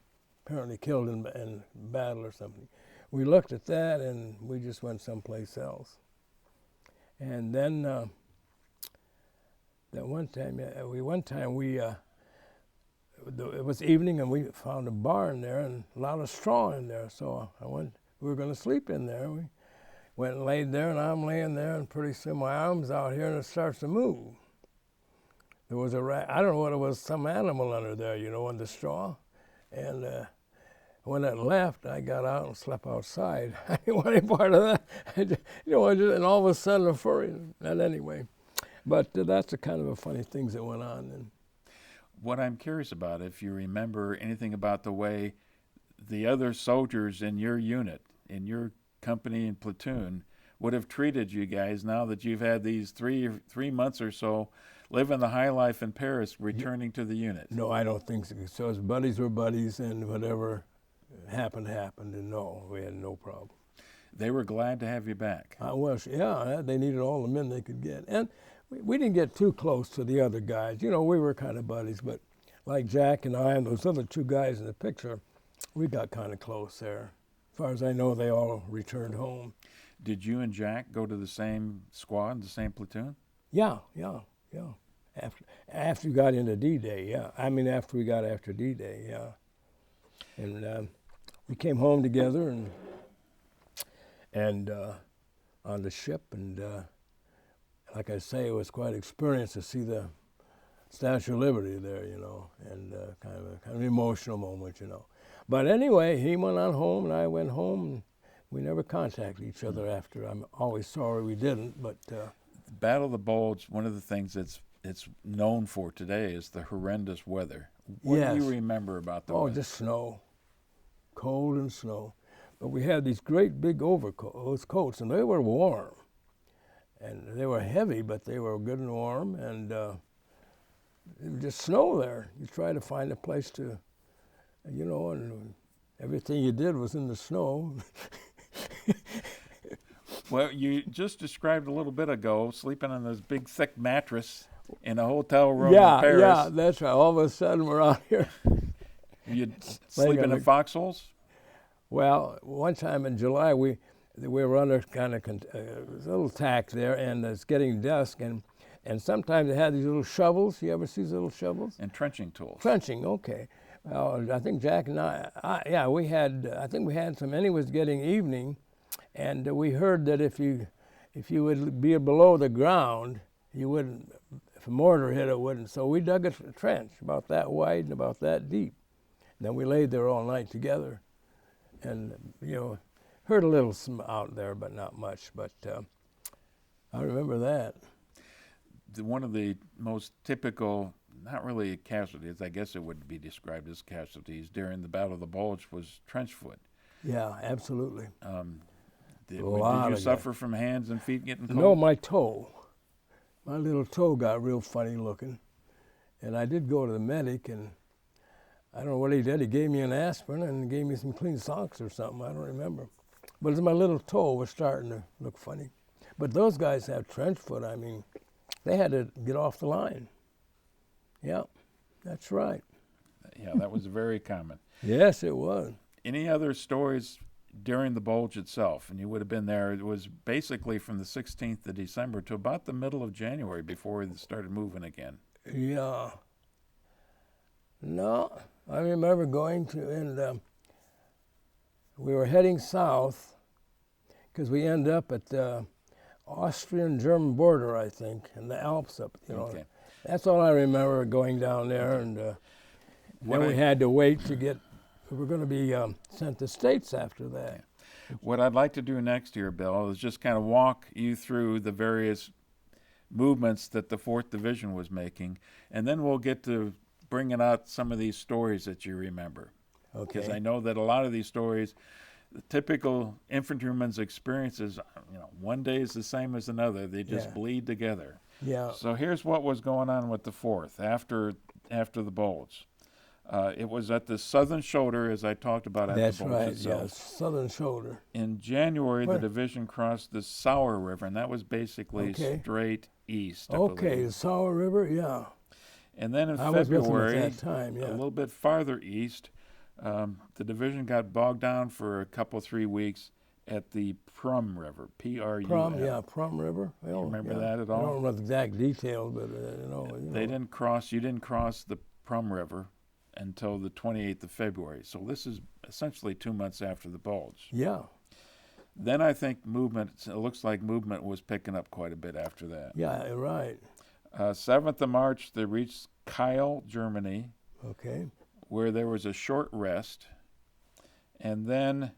apparently killed in battle or something. We looked at that, and we just went someplace else. And then that one time, it was evening and we found a barn there and a lot of straw in there. So we were going to sleep in there. We went and laid there, and I'm laying there, and pretty soon my arm's out here and it starts to move. There was a rat, I don't know what it was, some animal under there, you know, in the straw. And when it left, I got out and slept outside. I didn't want any part of that. And all of a sudden a furry, and anyway. But that's the kind of a funny things that went on. And what I'm curious about, if you remember anything about the way the other soldiers in your unit, in your company and platoon, would have treated you guys now that you've had these three months or so living the high life in Paris, returning to the unit. No, I don't think so. So as buddies were buddies, and whatever happened, and no, we had no problem. They were glad to have you back. They needed all the men they could get. And we didn't get too close to the other guys. You know, we were kind of buddies, but like Jack and I and those other two guys in the picture, we got kind of close there. As far as I know, they all returned home. Did you and Jack go to the same squad, the same platoon? Yeah. After we got into D-Day, yeah. I mean, after we got after D-Day, yeah. And we came home together and on the ship, and like I say, it was quite an experience to see the Statue of Liberty there, you know, and kind of an emotional moment, you know. But anyway, he went on home and I went home, and we never contacted each other after. I'm always sorry we didn't, but... The Battle of the Bulge, one of the things it's known for today is the horrendous weather. What do you remember about the weather? Oh, just snow. Cold and snow. But we had these great big coats, and they were warm. And they were heavy, but they were good and warm, and it was just snow there. You try to find a place to, you know, and everything you did was in the snow. Well, you just described a little bit ago sleeping on this big, thick mattress in a hotel room in Paris. Yeah, that's right. All of a sudden, we're out here. You sleeping in foxholes? Well, one time in July, we were under kind of a little tack there, and it's getting dusk, and sometimes they had these little shovels. You ever see these little shovels? And trenching tools. Trenching, okay. Well, I think Jack and I think we had some, and it was getting evening, and we heard that if you would be below the ground, you wouldn't, if a mortar hit it, wouldn't. So we dug a trench about that wide and about that deep. And then we laid there all night together, and, you know, heard a little out there, but not much. But I remember that. One of the most typical, not really casualties, I guess it would be described as casualties, during the Battle of the Bulge was trench foot. Yeah, absolutely. Did you suffer from hands and feet getting cold? No, my toe. My little toe got real funny looking. And I did go to the medic, and I don't know what he did. He gave me an aspirin and gave me some clean socks or something. I don't remember. But my little toe was starting to look funny. But those guys have trench foot. I mean, they had to get off the line. Yeah, that's right. Yeah, that was very common. Yes, it was. Any other stories during the Bulge itself? And you would have been there. It was basically from the 16th of December to about the middle of January before they started moving again. Yeah. No, I remember going to, and we were heading south because we end up at the Austrian-German border, I think, in the Alps up, you know. Okay. That's all I remember, going down there, and then we had to wait to get, we were going to be sent to States after that. What I'd like to do next here, Bill, is just kind of walk you through the various movements that the 4th Division was making, and then we'll get to bringing out some of these stories that you remember. Okay. Because I know that a lot of these stories, the typical infantryman's experiences, you know, one day is the same as another. They just bleed together. Yeah. So here's what was going on with the 4th after the Bulge. It was at the southern shoulder, as I talked about, at the Bulge itself. Yes, southern shoulder. In January, the division crossed the Sour River, and that was basically straight east. Okay, the Sour River, yeah. And then in February, February, at that time, a little bit farther east, the division got bogged down for a couple, 3 weeks, at the Prum River, P-R-U-M. Prum River. Well, remember that at all? I don't remember the exact details, but They didn't cross. You didn't cross the Prum River until the 28th of February. So this is essentially 2 months after the Bulge. Yeah. Then I think it looks like movement was picking up quite a bit after that. Yeah, right. 7th of March, they reached Kiel, Germany, Okay. where there was a short rest, and then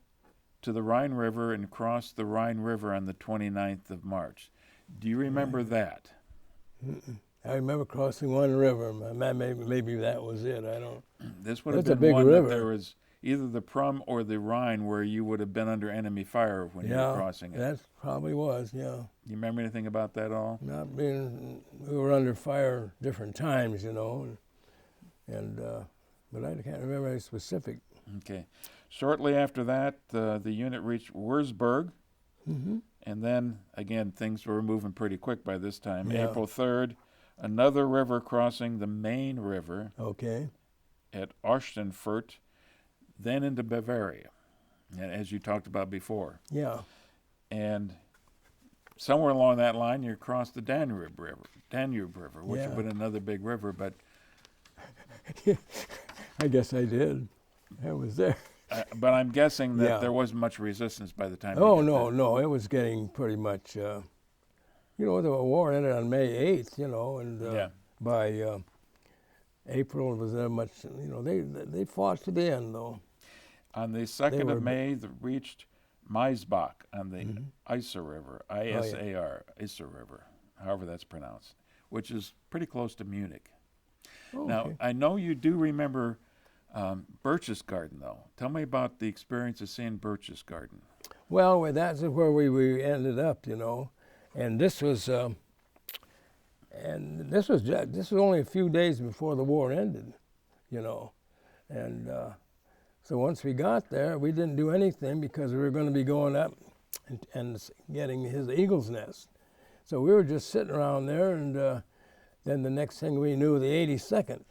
to the Rhine River and crossed the Rhine River on the 29th of March. Do you remember that? Mm-mm. I remember crossing one river. Maybe that was it. I don't. This would have That's a been big one river. that there was either the Prum or the Rhine where you would have been under enemy fire when you were crossing it. That probably was, yeah. You remember anything about that at all? We were under fire different times, but I can't remember any specific. Okay. Shortly after that, the unit reached Wurzburg, Mm-hmm. and then, again, things were moving pretty quick by this time. Yeah. April 3rd, another river crossing the Main River Okay. at Ostenfurt, then into Bavaria, as you talked about before. Yeah. And somewhere along that line, you crossed the Danube River, which would have been another big river, but I guess I did. I was there. but I'm guessing that there wasn't much resistance by the time. Oh, no, it was getting pretty much, the war ended on May 8th, and by April it was that much, they fought to the end, though. On the 2nd of May, they reached Maisbach on the Isar River, I-S-A-R, Isar River, however that's pronounced, which is pretty close to Munich. Oh, Now, okay. I know you do remember Birch's Garden, though. Tell me about the experience of seeing Birch's Garden. Well, that's where we ended up, and this was only a few days before the war ended, and so once we got there, we didn't do anything because we were going to be going up and getting his eagle's nest. So we were just sitting around there, and then the next thing we knew, the 82nd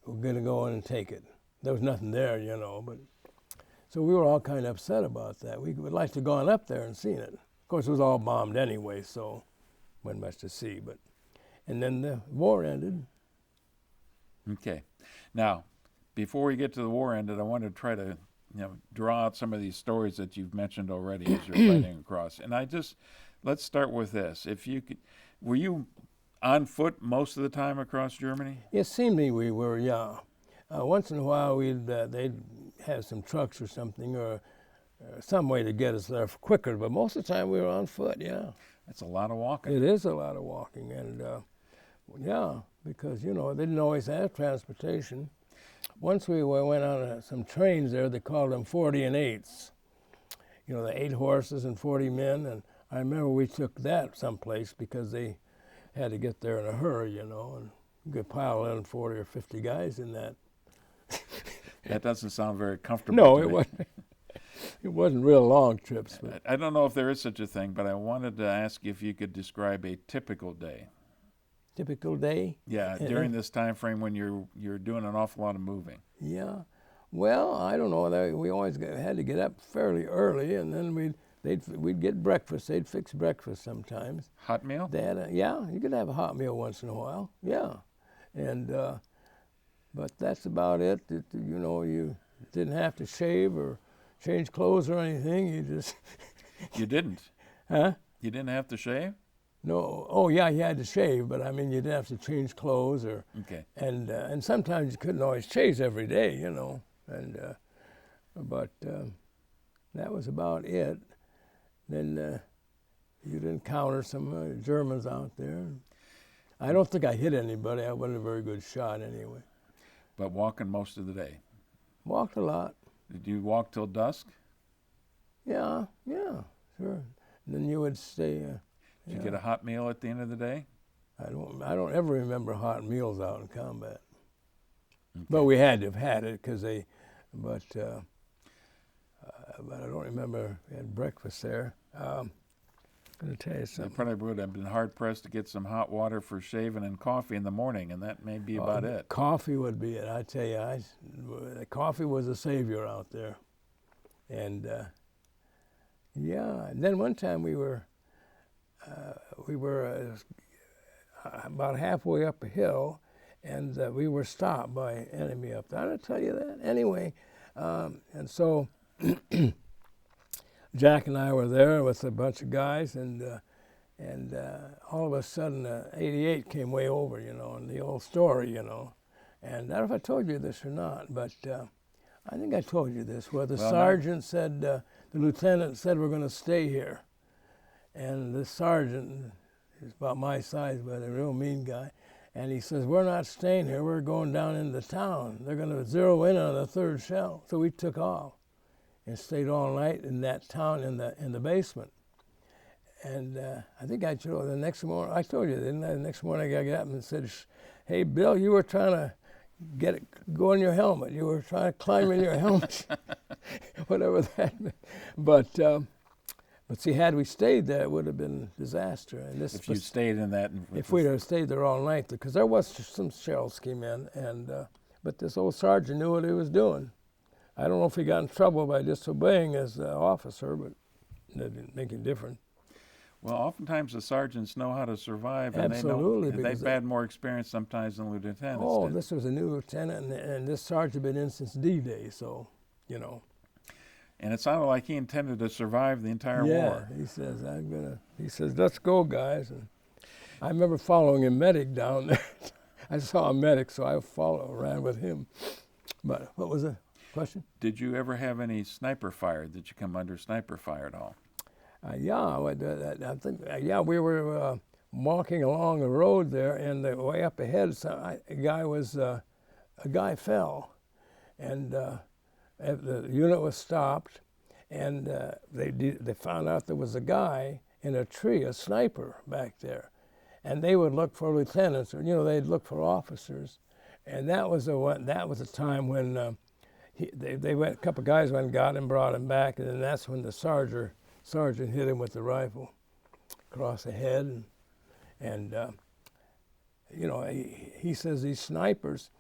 were going to go in and take it. There was nothing there, but so we were all kind of upset about that. We would like to have gone up there and seen it. Of course, it was all bombed anyway, so wasn't much to see. And then the war ended. Okay. Now, before we get to the war ended, I want to try to draw out some of these stories that you've mentioned already as you're fighting across. And let's start with this. If you could, were you on foot most of the time across Germany? It seemed to me we were, yeah. Once in a while, they'd have some trucks or something, or some way to get us there quicker. But most of the time, we were on foot, yeah. That's a lot of walking. It is a lot of walking, and because they didn't always have transportation. Once we went on some trains there, they called them 40 and 8s. The 8 horses and 40 men, and I remember we took that someplace because they had to get there in a hurry, and you could pile in 40 or 50 guys in that. That doesn't sound very comfortable. No, to it me. wasn't. It wasn't real long trips. But I don't know if there is such a thing, but I wanted to ask if you could describe a typical day. Typical day? Yeah, during this time frame when you're doing an awful lot of moving. Yeah. Well, I don't know. We always had to get up fairly early, and then we'd get breakfast. They'd fix breakfast sometimes. Hot meal? You could have a hot meal once in a while. Yeah, and but that's about it. You didn't have to shave or change clothes or anything. You just You didn't? Huh? You didn't have to shave? No. Oh yeah, you had to shave, but I mean you didn't have to change clothes or. Okay. And sometimes you couldn't always shave every day, and but that was about it. Then you'd encounter some Germans out there. I don't think I hit anybody. I wasn't a very good shot anyway. But walking most of the day. Walked a lot. Did you walk till dusk? Yeah, sure. And then you would stay. Did you get a hot meal at the end of the day? I don't ever remember hot meals out in combat. Okay. But we had to have had it because but I don't remember we had breakfast there. I'm going to tell you something. They probably would have been hard pressed to get some hot water for shaving and coffee in the morning, and that may be about it. Coffee would be it. I tell you, coffee was a savior out there, and Yeah, and then one time we were about halfway up a hill, and we were stopped by enemy up there. Did I tell you that? Anyway, and so Jack and I were there with a bunch of guys, and all of a sudden 88 came way over, and the old story, And I don't know if I told you this or not, but I think I told you this, where the sergeant said, the lieutenant said, we're going to stay here. And the sergeant is about my size, but a real mean guy. And he says, we're not staying here, we're going down into town. They're going to zero in on the third shell. So we took off and stayed all night in that town in the basement. And I think I told the next morning, I told you, didn't I? The next morning I got up and said, hey, Bill, you were trying to go in your helmet. You were trying to climb in your helmet, whatever that meant. But see, had we stayed there, it would have been disaster. And this, if you stayed in that, if we'd have stayed there all night, because there was some shells came in, and but this old sergeant knew what he was doing. I don't know if he got in trouble by disobeying as an officer, but that didn't make any difference. Well, oftentimes the sergeants know how to survive, and Absolutely, they've had more experience sometimes than lieutenants. Oh, this was a new lieutenant, and this sergeant had been in since D-Day, so, And it sounded like he intended to survive the entire war. Yeah, he says, let's go, guys. And I remember following a medic down there. I saw a medic, so I ran with him. But what was the question? Did you ever have any sniper fire? Did you come under sniper fire at all? I think we were walking along the road there, and way up ahead, a guy fell, and the unit was stopped, and they found out there was a guy in a tree, a sniper back there, and they would look for lieutenants, or they'd look for officers, and that was the time when a couple of guys went and got him, brought him back, and then that's when the sergeant hit him with the rifle across the head, and he says these snipers,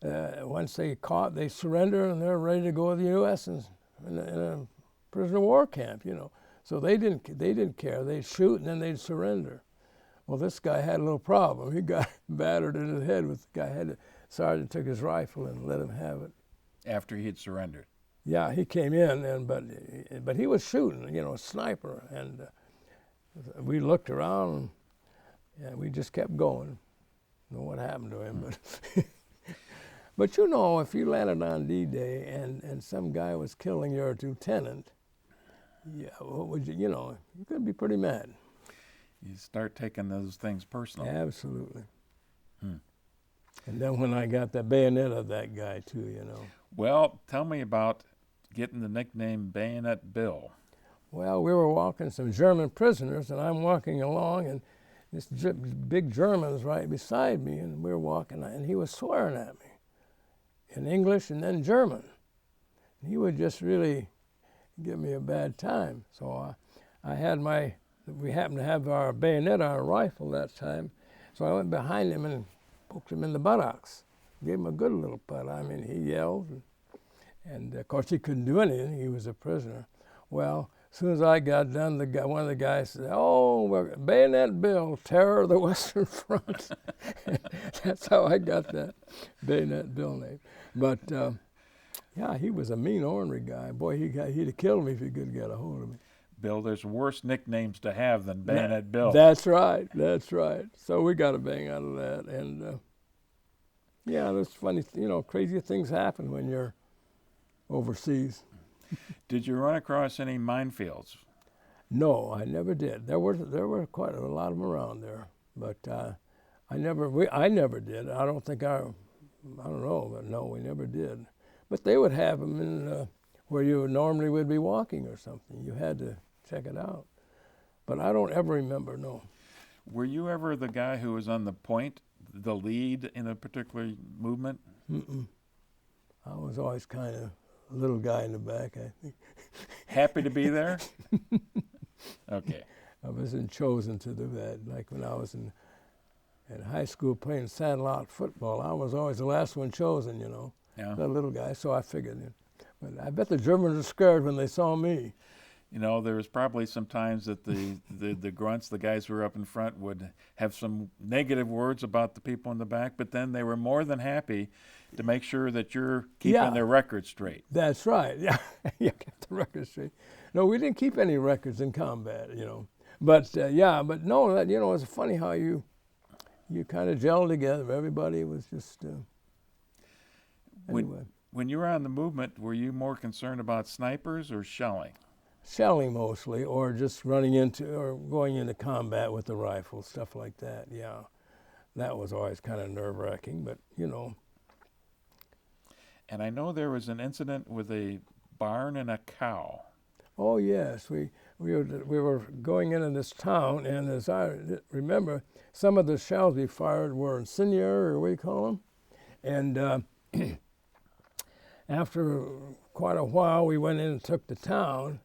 once they caught, they surrender and they're ready to go to the U.S. in a prisoner of war camp, So they didn't care. They'd shoot and then they'd surrender. Well, this guy had a little problem. He got battered in the head with the guy. Sergeant took his rifle and let him have it. After he had surrendered? Yeah, he came in, but he was shooting, a sniper. And we looked around, and we just kept going. I don't know what happened to him, but... But if you landed on D-Day and some guy was killing your lieutenant, what would you could be pretty mad. You start taking those things personal. Absolutely. And then when I got the bayonet of that guy too, Well, tell me about getting the nickname Bayonet Bill. Well, we were walking some German prisoners, and I'm walking along, and this big German's right beside me, and we were walking, and he was swearing at me in English and then German. He would just really give me a bad time. So we happened to have our bayonet on our rifle that time, so I went behind him and poked him in the buttocks. Gave him a good little putt. I mean, he yelled, and of course he couldn't do anything. He was a prisoner. Well, as soon as I got done, one of the guys said, "Oh, Bayonet Bill, terror of the Western Front." That's how I got that Bayonet Bill name. But he was a mean, ornery guy. Boy, he'd have killed me if he could get a hold of me. Bill, there's worse nicknames to have than Bayonet Bill. That's right. So we got a bang out of that, and there's funny, crazy things happen when you're overseas. Did you run across any minefields? No, I never did. There were quite a lot of them around there, but I never did. I don't know, but no, we never did. But they would have them in where you normally would be walking or something. You had to check it out. But I don't ever remember, no. Were you ever the guy who was on the point, the lead in a particular movement? Mm-mm. I was always kind of a little guy in the back, I think. Happy to be there? Okay. I wasn't chosen to do that. Like when I was in high school playing sandlot football, I was always the last one chosen, Yeah. The little guy, so I figured. But I bet the Germans were scared when they saw me. You know, there was probably some times that the grunts, the guys who were up in front, would have some negative words about the people in the back, but then they were more than happy to make sure that you're keeping their record straight. That's right. Yeah, you kept the record straight. No, we didn't keep any records in combat, you know. But but no, that, you know, it's funny how you kind of gelled together. Everybody was just anyway. When you were on the movement, were you more concerned about snipers or shelling? Shelling mostly, or just running into or going into combat with the rifle, stuff like that. Yeah, that was always kind of nerve-wracking, but you know. And I know there was an incident with a barn and a cow. Oh yes, we were going into this town, and as I remember, some of the shells we fired were incendiary, or what do you call them? And after quite a while, we went in and took the town.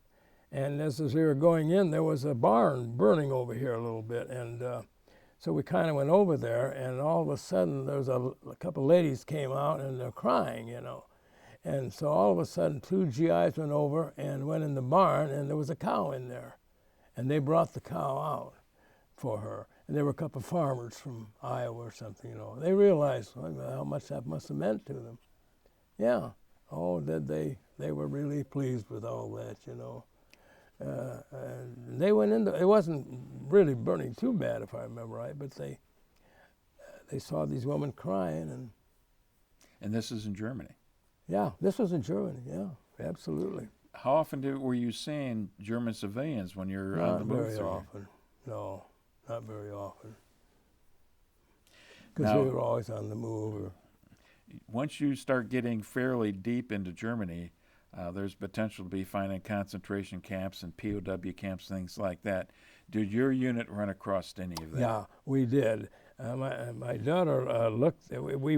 And as we were going in, there was a barn burning over here a little bit. And so we kind of went over there, and all of a sudden, there was a couple of ladies came out, and they're crying, you know. And so all of a sudden, 2 GIs went over and went in the barn, and there was a cow in there. And they brought the cow out for her. And there were a couple of farmers from Iowa or something, you know. They realized how much that must have meant to them. Yeah. Oh, they were really pleased with all that, you know. They went into, it wasn't really burning too bad if I remember right, but they saw these women crying. And this is in Germany? Yeah, this was in Germany, yeah, absolutely. How often were you seeing German civilians when you're on the move? Not very often, no, not very often. Because we were always on the move. Once you start getting fairly deep into Germany, there's potential to be finding concentration camps and POW camps, things like that. Did your unit run across any of that? Yeah, we did. My daughter looked. We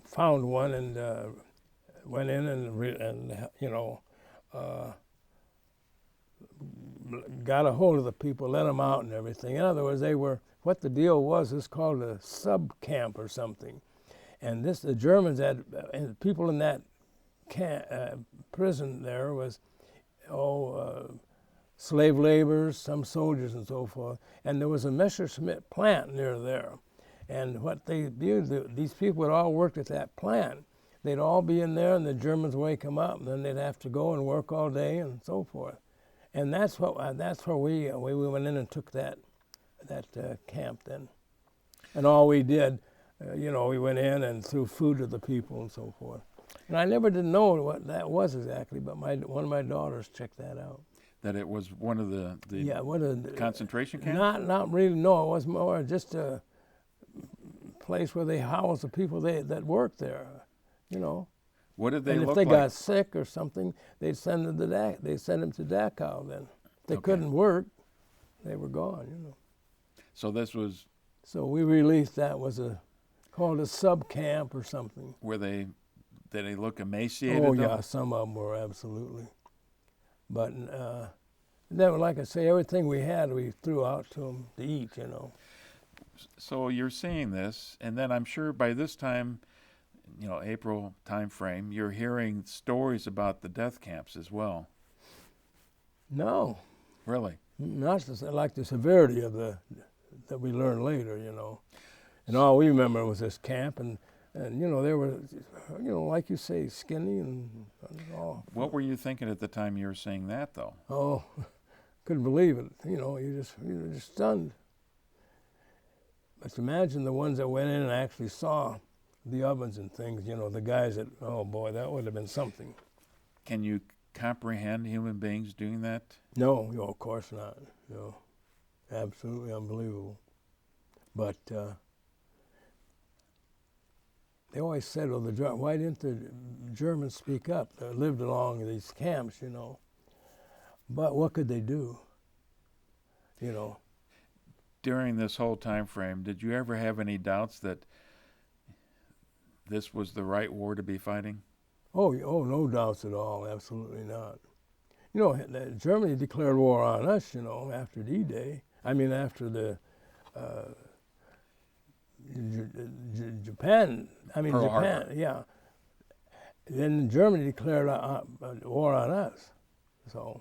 found one and went in and you know got a hold of the people, let them out and everything. In other words, they were what the deal was. It's called a sub camp or something, and the Germans had and people in that prison there was slave laborers, some soldiers and so forth, and there was a Messerschmitt plant near there. And what they did, these people had all worked at that plant. They'd all be in there, and the Germans would wake them up, and then they'd have to go and work all day and so forth. And that's where we went in and took that camp then. And all we did, you know, we went in and threw food to the people and so forth. And I never did know what that was exactly, but one of my daughters checked that out. That it was one of the concentration camps? Not really, no. It was more just a place where they housed the people that worked there, you know. What did they look like? And if they got sick or something, they'd send them to Dachau then. If they couldn't work, they were gone, you know. So this was... So we released that was called a sub-camp or something. Did they look emaciated? Oh, yeah, some of them were, absolutely. But then, like I say, everything we had, we threw out to them to eat, you know. So you're seeing this, and then I'm sure by this time, you know, April time frame, you're hearing stories about the death camps as well. No. Really? Not like the severity of that we learned later, you know. And all we remember was this camp, and you know, they were, you know, like you say, skinny and all. What were you thinking at the time you were seeing that, though? Oh, couldn't believe it. You know, you were just stunned. But imagine the ones that went in and actually saw the ovens and things, you know, the guys that, oh boy, that would have been something. Can you comprehend human beings doing that? No, of course not. No, absolutely unbelievable. But they always said, well, why didn't the Germans speak up? They lived along these camps, you know. But what could they do, you know? During this whole time frame, did you ever have any doubts that this was the right war to be fighting? Oh, no doubts at all, absolutely not. You know, Germany declared war on us, you know, after D-Day. I mean, after the Japan, Pearl Harbor. Yeah. Then Germany declared war on us. So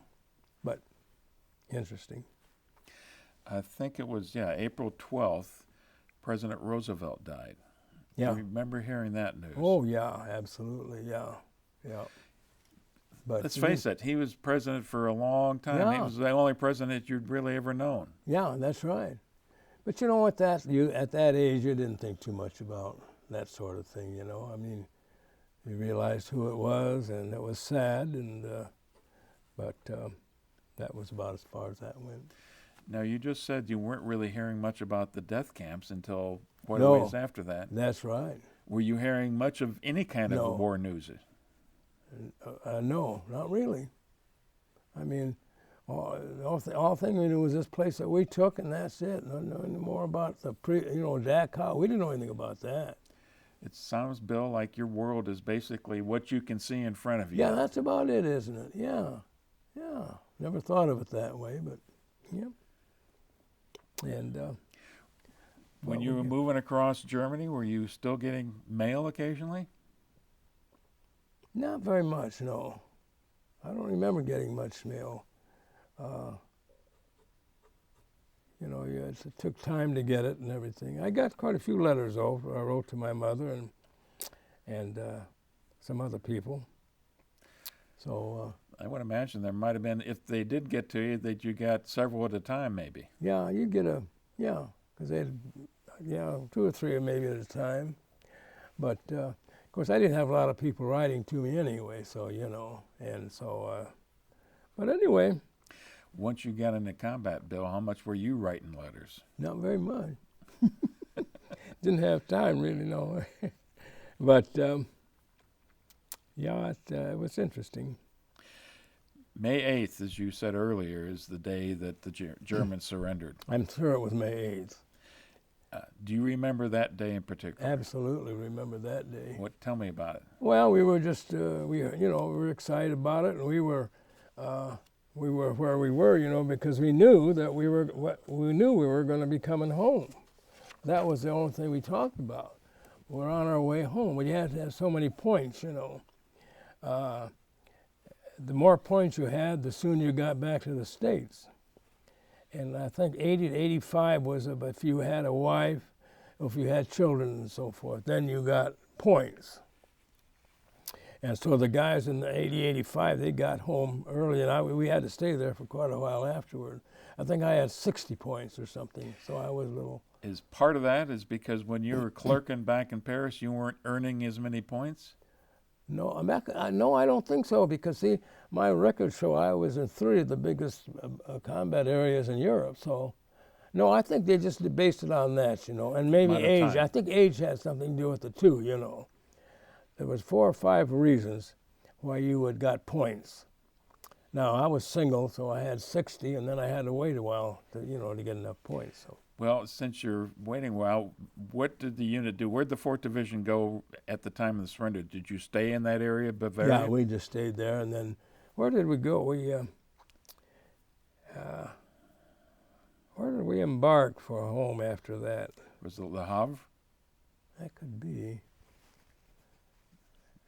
Interesting. I think it was, April 12th, President Roosevelt died. Yeah. Do you remember hearing that news? Oh, yeah, absolutely, yeah. But let's face it, he was president for a long time. Yeah. He was the only president you'd really ever known. Yeah, that's right. But you know what? At that age, you didn't think too much about that sort of thing. You know, I mean, you realized who it was, and it was sad, but that was about as far as that went. Now, you just said you weren't really hearing much about the death camps until quite a No. ways after that. That's right. Were you hearing much of any kind No. of war news? No, not really. I mean, all thing we knew was this place that we took, and that's it. No more about Dachau. We didn't know anything about that. It sounds, Bill, like your world is basically what you can see in front of you. Yeah, that's about it, isn't it? Yeah. Never thought of it that way, but yeah. And when you were moving across Germany, were you still getting mail occasionally? Not very much, no. I don't remember getting much mail. It took time to get it and everything. I got quite a few letters, though. I wrote to my mother and some other people. So I would imagine there might have been, if they did get to you, that you got several at a time, maybe. yeah, you get because they had, 2 or 3 maybe at a time. But of course, I didn't have a lot of people writing to me anyway. So but anyway. Once you got into combat, Bill, how much were you writing letters? Not very much. Didn't have time, really, no. But, it was interesting. May 8th, as you said earlier, is the day that the Germans surrendered. I'm sure it was May 8th. Do you remember that day in particular? Absolutely remember that day. Tell me about it. Well, we were just, we were excited about it, and we were where we were, because we knew that we were going to be coming home. That was the only thing we talked about. We're on our way home. We had to have so many points, The more points you had, the sooner you got back to the States. And I think 80 to 85 was if you had a wife, if you had children and so forth, then you got points. And so the guys in the 80, 85, they got home early, and we had to stay there for quite a while afterward. I think I had 60 points or something, so I was a little... Is part of that is because when you were clerking back in Paris, you weren't earning as many points? No, no, I don't think so, because, see, my records show I was in 3 of the biggest combat areas in Europe, so... No, I think they just based it on that, and maybe age. I think age had something to do with it, too, There was 4 or 5 reasons why you would got points. Now, I was single, so I had 60, and then I had to wait a while to get enough points. So. Well, since you're waiting a while, what did the unit do? Where'd the 4th Division go at the time of the surrender? Did you stay in that area, Bavaria? Yeah, we just stayed there, and then where did we go? Where did we embark for home after that? Was it Le Havre? That could be.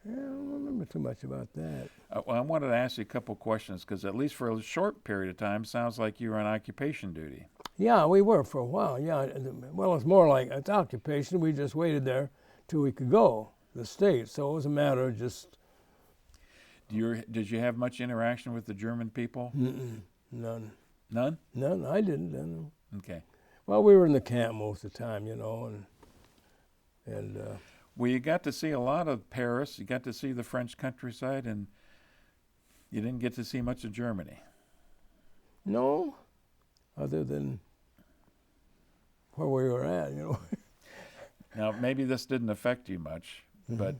Yeah, I don't remember too much about that. Well, I wanted to ask you a couple questions because at least for a short period of time, sounds like you were on occupation duty. Yeah, we were for a while. Yeah, well, it's more like it's occupation. We just waited there till we could go to the States. So it was a matter of just. Did you have much interaction with the German people? None. None? None. I didn't. No. Okay. Well, we were in the camp most of the time, and. Well, you got to see a lot of Paris. You got to see the French countryside, and you didn't get to see much of Germany. No, other than where we were at, Now, maybe this didn't affect you much, but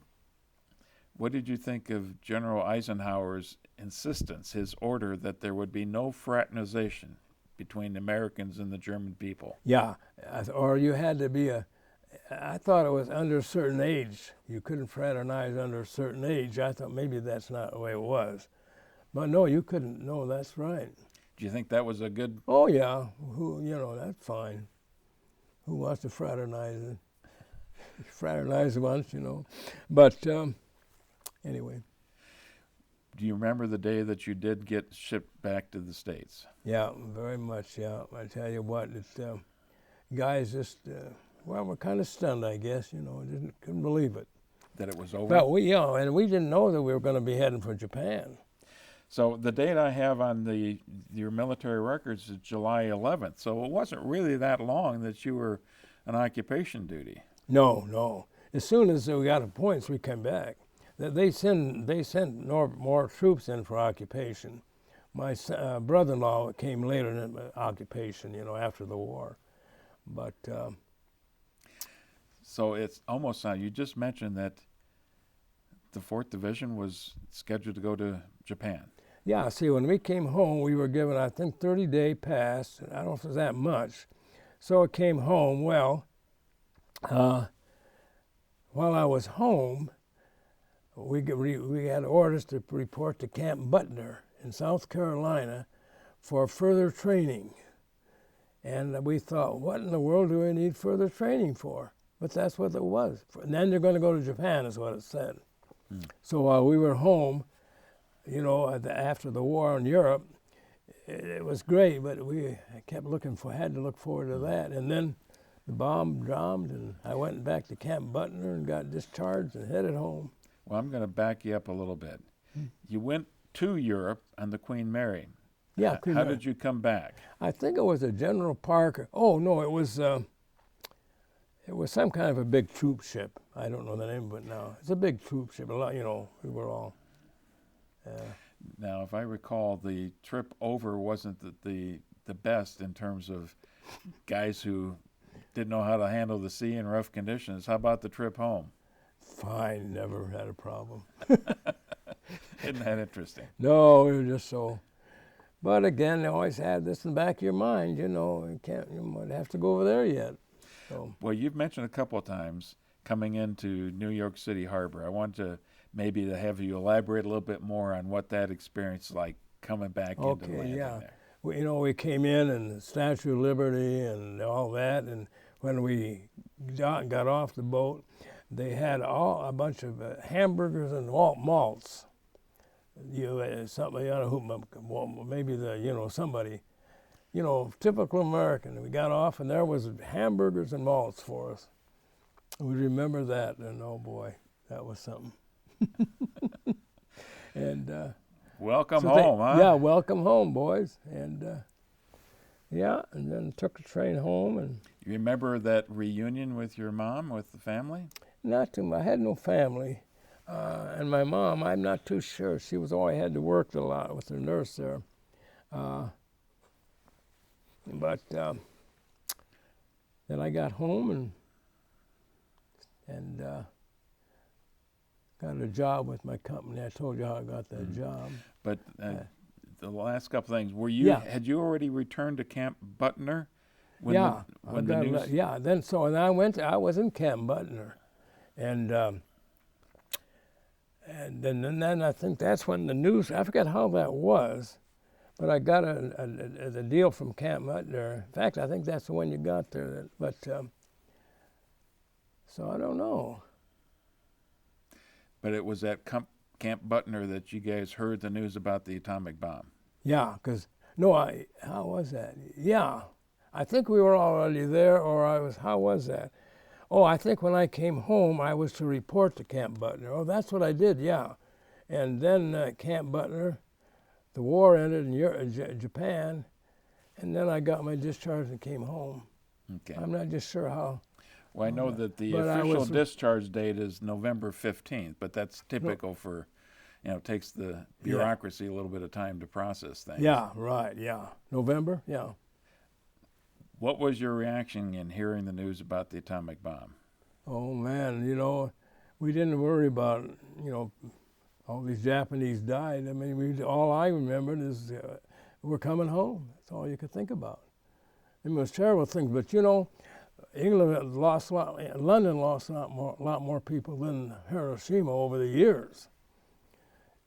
what did you think of General Eisenhower's insistence, his order that there would be no fraternization between Americans and the German people? Yeah, or you had to be I thought it was under a certain age. You couldn't fraternize under a certain age. I thought maybe that's not the way it was. But no, you couldn't. No, that's right. Do you think that was a good... Oh, yeah. That's fine. Who wants to fraternize? Fraternize once, But anyway. Do you remember the day that you did get shipped back to the States? Yeah, very much, yeah. I tell you what, guys just, well, we're kind of stunned, I guess, couldn't believe it. That it was over? But and we didn't know that we were going to be heading for Japan. So the date I have on your military records is July 11th. So it wasn't really that long that you were on occupation duty. No. As soon as we got appointments, we came back. They sent more troops in for occupation. My brother-in-law came later in occupation, after the war. But so it's almost now. You just mentioned that the 4th Division was scheduled to go to Japan. Yeah, see, when we came home, we were given, I think, 30-day pass. I don't know if it was that much. So it came home. Well, while I was home, we had orders to report to Camp Butner in South Carolina for further training. And we thought, what in the world do we need further training for? But that's what it was. And then they're going to go to Japan, is what it said. So while we were home, after the war in Europe, it was great, but we had to look forward to that. And then the bomb dropped, and I went back to Camp Butner and got discharged and headed home. Well, I'm going to back you up a little bit. You went to Europe on the Queen Mary. Yeah, Queen How Mary. did you come back? I think it was a General Parker. Oh no, it was some kind of a big troop ship. I don't know the name of it now. It's a big troop ship. A lot, we were all. Now, if I recall, the trip over wasn't the best in terms of guys who didn't know how to handle the sea in rough conditions. How about the trip home? Fine, never had a problem. Isn't that interesting? No, we were just so. But again, they always had this in the back of your mind, you might have to go over there yet. So. Well, you've mentioned a couple of times coming into New York City Harbor. I want to have you elaborate a little bit more on what that experience like coming back into the landing there. We came in and the Statue of Liberty and all that, and when we got off the boat, they had a bunch of hamburgers and malts. Somebody, somebody, typical American. We got off, and there was hamburgers and malts for us. We remember that, and oh boy, that was something. And welcome home, huh? Yeah, welcome home, boys. And and then took the train home. And you remember that reunion with your mom, with the family? Not too much. I had no family. And my mom, I'm not too sure. She always had to work a lot with her nurse there. But then I got home and got a job with my company. I told you how I got that job. But the last couple things, had you already returned to Camp Butner? When I was in Camp Butner. And then I think that's when the news, I forget how that was, but I got a deal from Camp Butner. In fact, I think that's the one you got there. But, so I don't know. But it was at Camp Butner that you guys heard the news about the atomic bomb. Yeah, how was that? Yeah, I think we were already there, how was that? Oh, I think when I came home, I was to report to Camp Butner. Oh, that's what I did, yeah. And then Camp Butner, the war ended in Japan, and then I got my discharge and came home. Okay. I'm not just sure how. Well, I know that the official discharge date is November 15th, but that's typical for, takes the bureaucracy a little bit of time to process things. Yeah, right, yeah. November, yeah. What was your reaction in hearing the news about the atomic bomb? Oh, man, we didn't worry about, all these Japanese died. I mean, all I remembered is we're coming home. That's all you could think about. It was terrible things, but, England lost a lot, London lost a lot more people than Hiroshima over the years.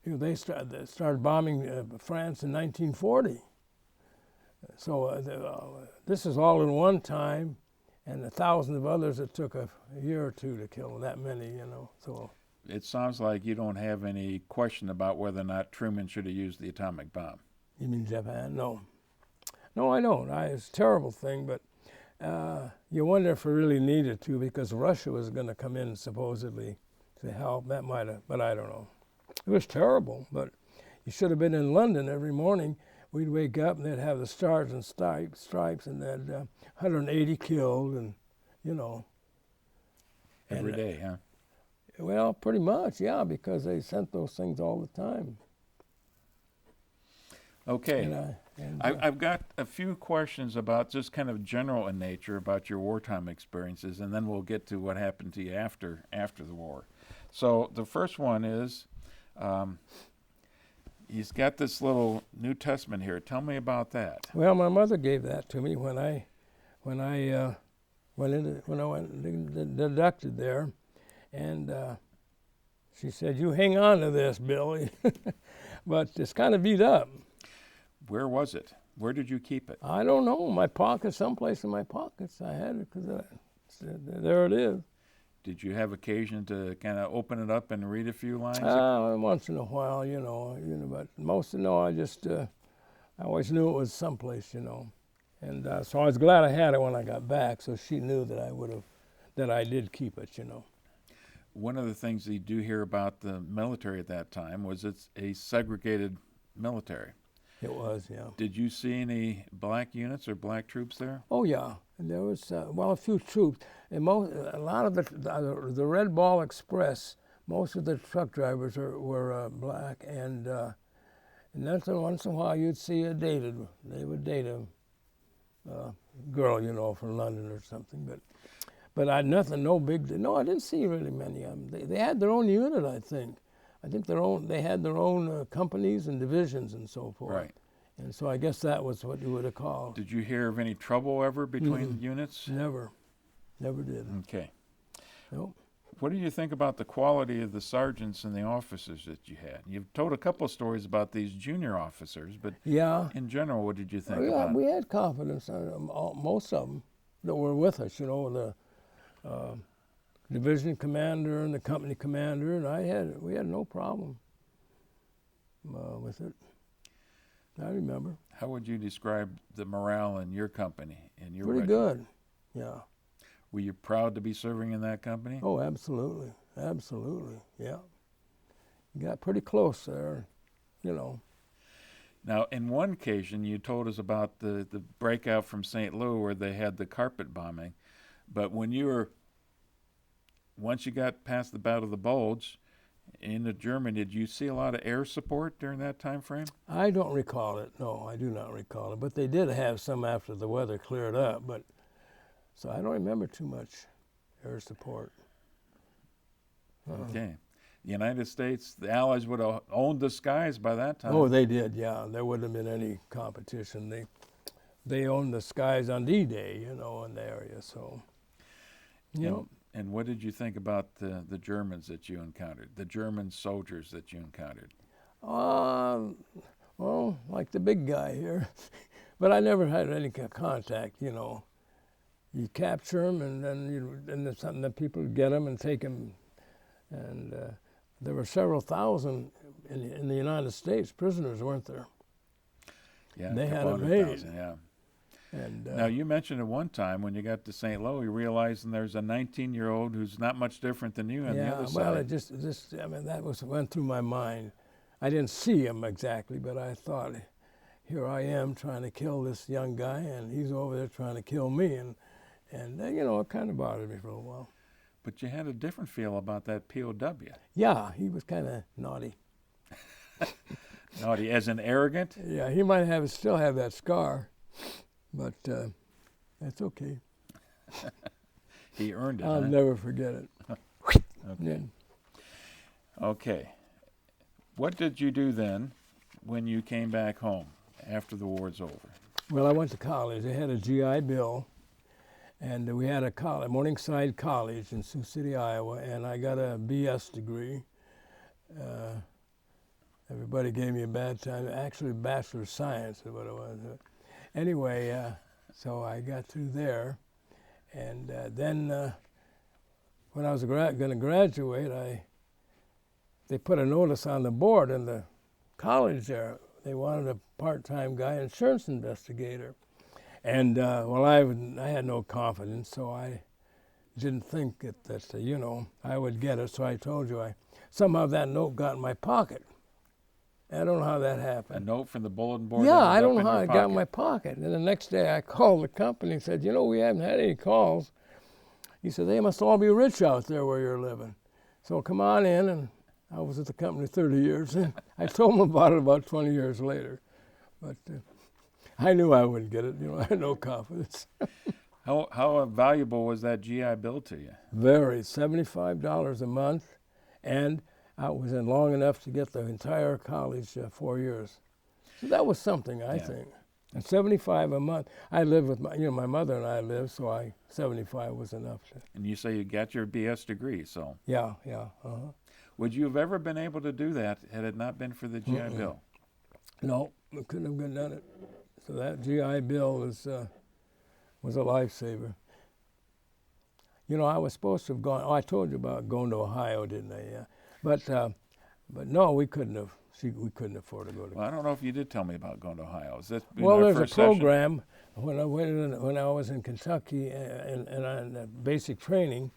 They started bombing France in 1940. So this is all in one time, and the thousands of others it took a year or two to kill that many, So it sounds like you don't have any question about whether or not Truman should have used the atomic bomb. You mean Japan? No. No, I don't. It's a terrible thing, but you wonder if it really needed to, because Russia was going to come in supposedly to help. That might have, but I don't know. It was terrible, but you should have been in London every morning. We'd wake up and they'd have the stars and stripes, and they'd 180 killed, and you know. Every day, huh? Well, pretty much, yeah, because they sent those things all the time. Okay. I've got a few questions about just kind of general in nature about your wartime experiences, and then we'll get to what happened to you after the war. So the first one is, he's got this little New Testament here. Tell me about that. Well, my mother gave that to me when I went deducted there, and she said, "You hang on to this, Billy," but it's kind of beat up. Where was it? Where did you keep it? I don't know. My pocket, someplace in my pockets. I had it because there it is. Did you have occasion to kind of open it up and read a few lines? Once in a while, you know. But most of I always knew it was someplace, you know. And so I was glad I had it when I got back, so she knew that I did keep it, you know. One of the things you do hear about the military at that time was it's a segregated military. It was, yeah. Did you see any black units or black troops there? Oh yeah, and there was a few troops, and a lot of the Red Ball Express. Most of the truck drivers were black, and then once in a while you'd see they would date a girl, you know, from London or something, but I didn't see really many of them. They had their own unit, I think. They had their own companies and divisions and so forth. Right. And so I guess that was what you would have called. Did you hear of any trouble ever between units? Never did. Okay. Nope. What do you think about the quality of the sergeants and the officers that you had? You've told a couple of stories about these junior officers, but yeah, in general, what did you think about it? We had confidence in most of them that were with us, you know, the division commander and the company commander, and we had no problem with it. I remember. How would you describe the morale in your company, in your Pretty regiment? good, yeah. Were you proud to be serving in that company? Oh, absolutely, yeah. Got pretty close there, you know. Now, in one occasion, you told us about the breakout from St. Louis where they had the carpet bombing, but once you got past the Battle of the Bulge into Germany, did you see a lot of air support during that time frame? I don't recall it. No, I do not recall it. But they did have some after the weather cleared up. So I don't remember too much air support. Okay. The United States, the Allies would have owned the skies by that time. Oh, they did, yeah. There wouldn't have been any competition. They owned the skies on D-Day, you know, in the area. So, you know. And what did you think about the Germans that you encountered, the German soldiers that you encountered? Well, like the big guy here. But I never had any contact, you know. You capture them, and then there's something that people get them and take them. And there were several thousand in the United States, prisoners, weren't there? Yeah, and they had it made. Yeah. And, now, you mentioned at one time when you got to St. Louis, you realized there's a 19-year-old who's not much different than you on the other side. Well, that went through my mind. I didn't see him exactly, but I thought, here I am trying to kill this young guy, and he's over there trying to kill me, and you know, it kind of bothered me for a while. But you had a different feel about that POW. Yeah, he was kind of naughty. Naughty, as in arrogant? Yeah, he might still have that scar. But that's okay. He earned it. I'll never forget it. Okay. Yeah. Okay. What did you do then when you came back home after the war's over? Well, I went to college. I had a GI Bill, and we had a Morningside College in Sioux City, Iowa, and I got a BS degree. Everybody gave me a bad time. Actually, Bachelor of Science is what it was. Anyway, so I got through there, and then when I was going to graduate, they put a notice on the board in the college there. They wanted a part-time guy, insurance investigator. And, well, I had no confidence, so I didn't think that you know, I would get it. So I told you, somehow that note got in my pocket. I don't know how that happened. A note from the bulletin board? Yeah, ended I don't up know in how your it got in pocket. my pocket. And the next day I called the company and said, you know, we haven't had any calls. He said, they must all be rich out there where you're living. So come on in, and I was at the company 30 years. And I told him about it about 20 years later. But I knew I wouldn't get it. You know, I had no confidence. How valuable was that GI Bill to you? Very, $75 a month. And I was in long enough to get the entire college 4 years. So that was something, I think. And $75 a month. I lived with my mother and I lived, so 75 was enough. And you say you got your BS degree, so. Yeah. Would you have ever been able to do that had it not been for the GI Bill? No, I couldn't have done it. So that GI Bill was a lifesaver. You know, I was supposed to have gone. Oh, I told you about going to Ohio, didn't I? Yeah. But no, we couldn't have. We couldn't afford to go to. Well, I don't know if you did tell me about going to Ohio. Is that Well, our there's a first session? program when I was in Kentucky and on basic training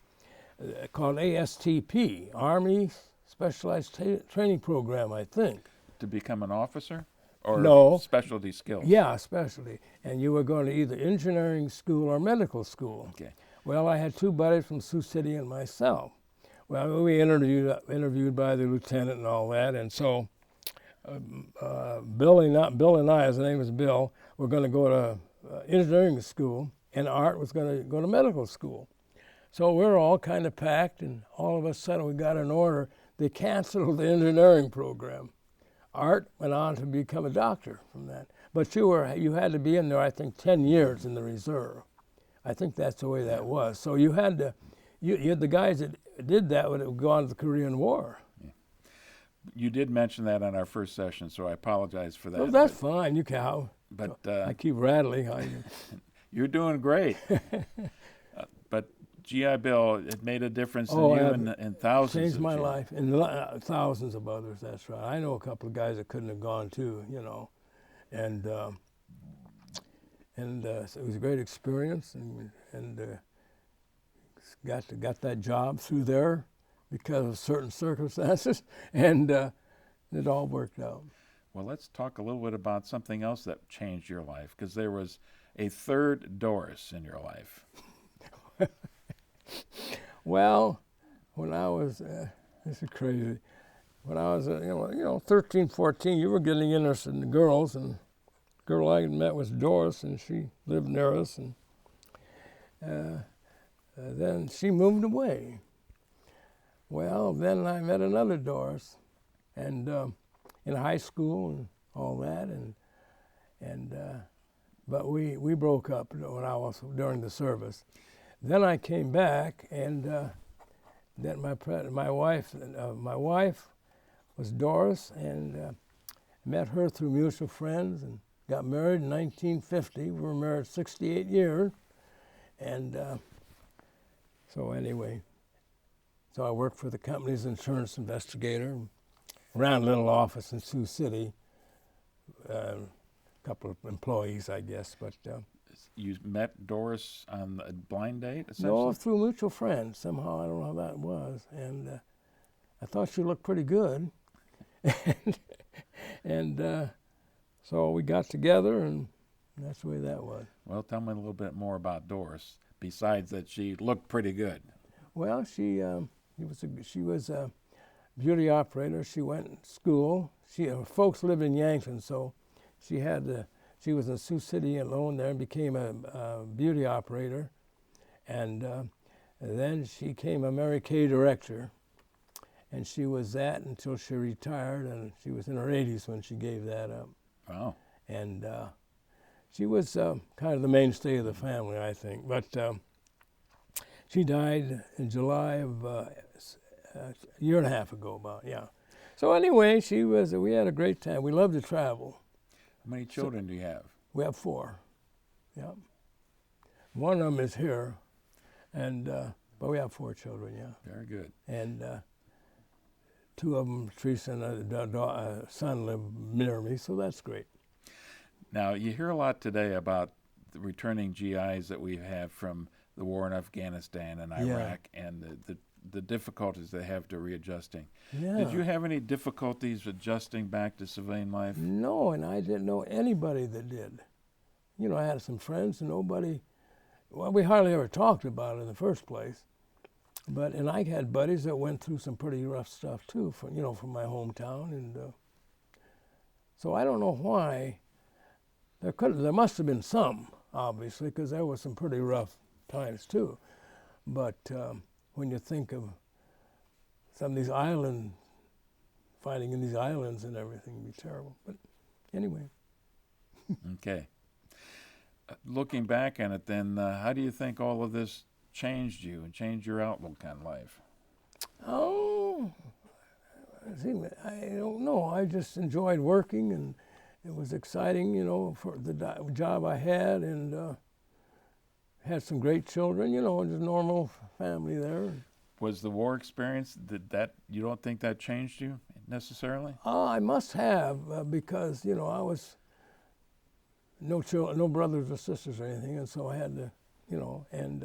called ASTP, Army Specialized Training Program, I think. To become an officer? Or No. specialty skills? Yeah, specialty. And you were going to either engineering school or medical school. Okay. Well, I had two buddies from Sioux City and myself. Well, we interviewed by the lieutenant and all that, and so Bill and I, his name was Bill, were going to go to engineering school, and Art was going to go to medical school. So we were all kind of packed, and all of a sudden we got an order. They canceled the engineering program. Art went on to become a doctor from that. But you had to be in there, I think, 10 years in the reserve. I think that's the way that was. So you had the guys that did that would have gone to the Korean War. Yeah. You did mention that on our first session, so I apologize for that. Well, that's fine. You can. But I keep rattling. You're doing great. But GI Bill, it made a difference in you and thousands. Changed of my GI. life, and thousands of others. That's right. I know a couple of guys that couldn't have gone too. You know, and so it was a great experience, and got that job through there because of certain circumstances, and it all worked out. Well, let's talk a little bit about something else that changed your life, because there was a third Doris in your life. Well, when I was, this is crazy, when I was, 13, 14, you were getting interested in the girls, and the girl I had met was Doris, and she lived near us, and then she moved away. Well, then I met another Doris, and in high school and all that, but we broke up when I was during the service. Then I came back, and then my wife was Doris, and met her through mutual friends, and got married in 1950. We were married 68 years, and so anyway, so I worked for the company's insurance investigator, ran a little office in Sioux City, a couple of employees, I guess, but. You met Doris on a blind date, essentially? No, through mutual friends. Somehow, I don't know how that was. And I thought she looked pretty good. and so we got together, and that's the way that was. Well, tell me a little bit more about Doris, besides that she looked pretty good. Well, she was a beauty operator. She went to school. Her folks lived in Yankton, so she was in Sioux City alone there and became a beauty operator. And then she became a Mary Kay director. And she was that until she retired, and she was in her 80s when she gave that up. Wow. And she was kind of the mainstay of the family, I think. But she died in July of a year and a half ago, about, yeah. So anyway, we had a great time. We loved to travel. How many children do you have? We have 4. Yeah. One of them is here, and but we have 4 children. Yeah. Very good. And two of them, Teresa and a son, live near me, so that's great. Now, you hear a lot today about the returning GIs that we have from the war in Afghanistan and Iraq and the difficulties they have to readjusting. Yeah. Did you have any difficulties adjusting back to civilian life? No, and I didn't know anybody that did. You know, I had some friends and nobody, well, we hardly ever talked about it in the first place. And I had buddies that went through some pretty rough stuff too, from my hometown. And so I don't know why. There must have been some, obviously, because there were some pretty rough times too. But when you think of some of these fighting in these islands and everything, it'd be terrible. But anyway. Okay. Looking back on it then, how do you think all of this changed you and changed your outlook on life? Oh, I don't know. I just enjoyed working, and it was exciting, for the job I had, and had some great children, just normal family there. Was the war experience, that you don't think that changed you necessarily? I must have, because, I was no brothers or sisters or anything, and so I had to, and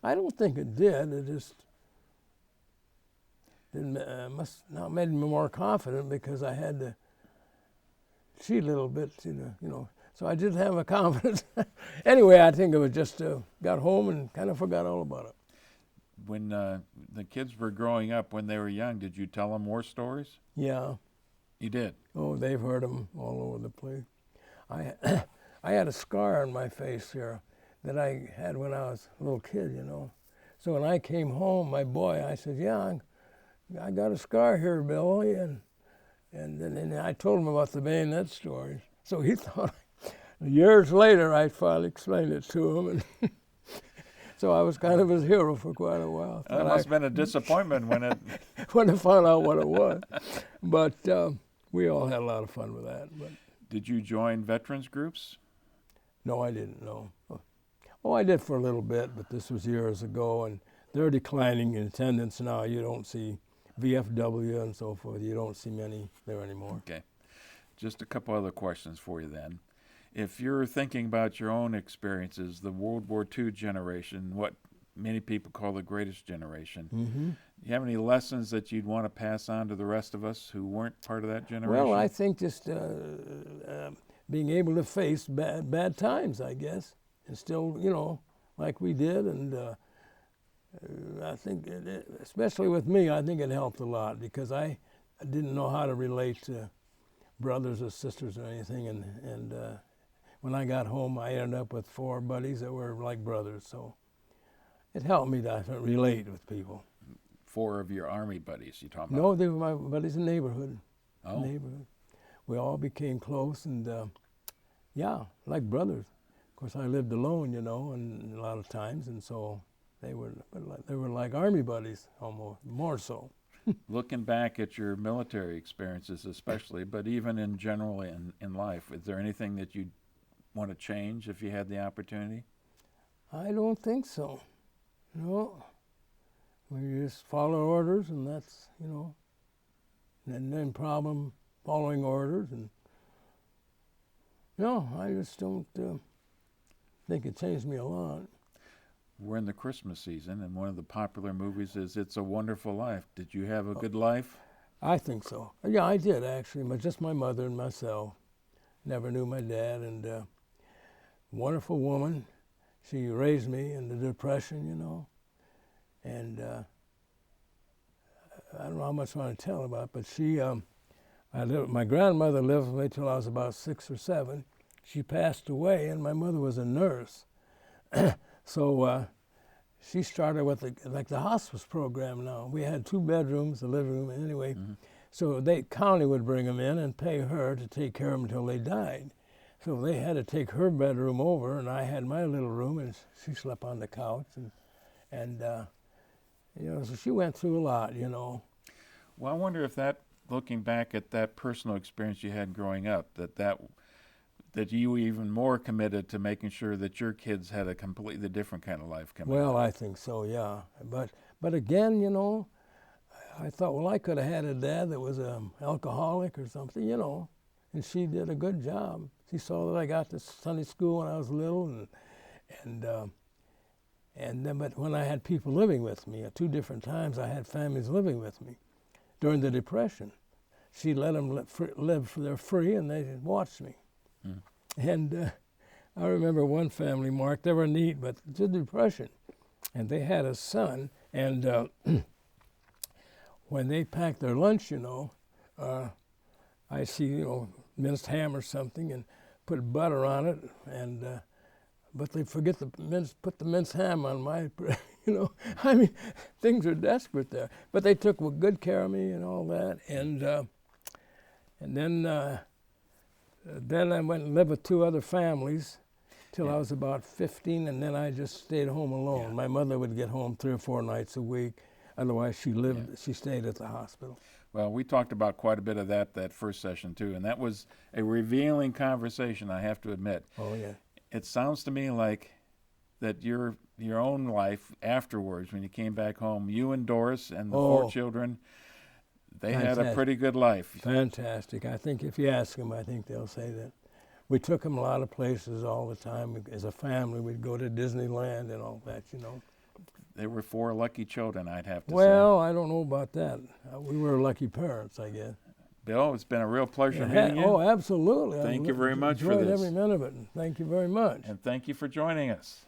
I don't think it did. It just must not made me more confident because I had to cheat a little bit, So I did have a confidence. Anyway, I think it was just got home and kind of forgot all about it. When the kids were growing up, when they were young, did you tell them war stories? Yeah. You did? Oh, they've heard them all over the place. I had a scar on my face here that I had when I was a little kid, So when I came home, my boy, I said, yeah, I got a scar here, Billy. And then I told him about the bayonet story. So he thought, years later, I finally explained it to him. And so I was kind of his hero for quite a while. That must have been a disappointment when it... when I found out what it was. But we all had a lot of fun with that. But did you join veterans groups? No, I didn't, no. Oh, I did for a little bit, but this was years ago, and they're declining in attendance now. You don't see VFW and so forth. You don't see many there anymore. Okay. Just a couple other questions for you then. If you're thinking about your own experiences, the World War II generation, what many people call the greatest generation, do you have any lessons that you'd want to pass on to the rest of us who weren't part of that generation? Well, I think just being able to face bad times, I guess, and still, like we did. And I think, especially with me, I think it helped a lot because I didn't know how to relate to brothers or sisters or anything. And when I got home, I ended up with 4 buddies that were like brothers. So it helped me to relate with people. 4 of your Army buddies you talking about? No, they were my buddies in the neighborhood. Oh. Neighborhood. We all became close, and like brothers. Of course, I lived alone, and a lot of times, and so they were like Army buddies, almost more so. Looking back at your military experiences, especially, but even in general in life, is there anything that you'd want to change if you had the opportunity? I don't think so. No. We just follow orders, and that's, and then problem following orders. And no, I just don't think it changed me a lot. We're in the Christmas season, and one of the popular movies is It's a Wonderful Life. Did you have a good life? I think so. Yeah, I did, actually. But just my mother and myself. Never knew my dad, and wonderful woman. She raised me in the Depression, and I don't know how much I want to tell about, but she, my grandmother lived with me till I was about 6 or 7. She passed away, and my mother was a nurse. So she started with the hospice program now. We had 2 bedrooms, a living room, anyway. So county would bring them in and pay her to take care of them until they died. So they had to take her bedroom over, and I had my little room, and she slept on the couch, and so she went through a lot, Well, I wonder if looking back at that personal experience you had growing up, that you were even more committed to making sure that your kids had a completely different kind of life coming up. Well, I think so, yeah. But again, I thought, well, I could have had a dad that was an alcoholic or something, you know. And she did a good job. She saw that I got to Sunday school when I was little, and then, but when I had people living with me, at 2 different times I had families living with me during the Depression. She let them live for their free, and they watched me. Mm. And I remember one family, Mark, they were neat, but it's a Depression. And they had a son, and when they packed their lunch, you know, I see, you know, minced ham or something, and put butter on it, and but they forget to put the minced ham on my, you know. I mean, things are desperate there. But they took good care of me and all that, and then I went and lived with 2 other families till I was about 15, and then I just stayed home alone. Yeah. My mother would get home 3 or 4 nights a week. Otherwise, she stayed at the hospital. Well, we talked about quite a bit of that first session, too, and that was a revealing conversation, I have to admit. Oh, yeah. It sounds to me like that your own life afterwards, when you came back home, you and Doris and the 4 children, they Fantastic. had a pretty good life. Fantastic. I think if you ask them, I think they'll say that. We took them a lot of places all the time. As a family, we'd go to Disneyland and all that, you know. They were 4 lucky children, I'd have to say. Well, I don't know about that. We were lucky parents, I guess. Bill, it's been a real pleasure meeting you. Oh, absolutely. Thank you very much for this. Enjoyed every minute of it. Thank you very much. And thank you for joining us.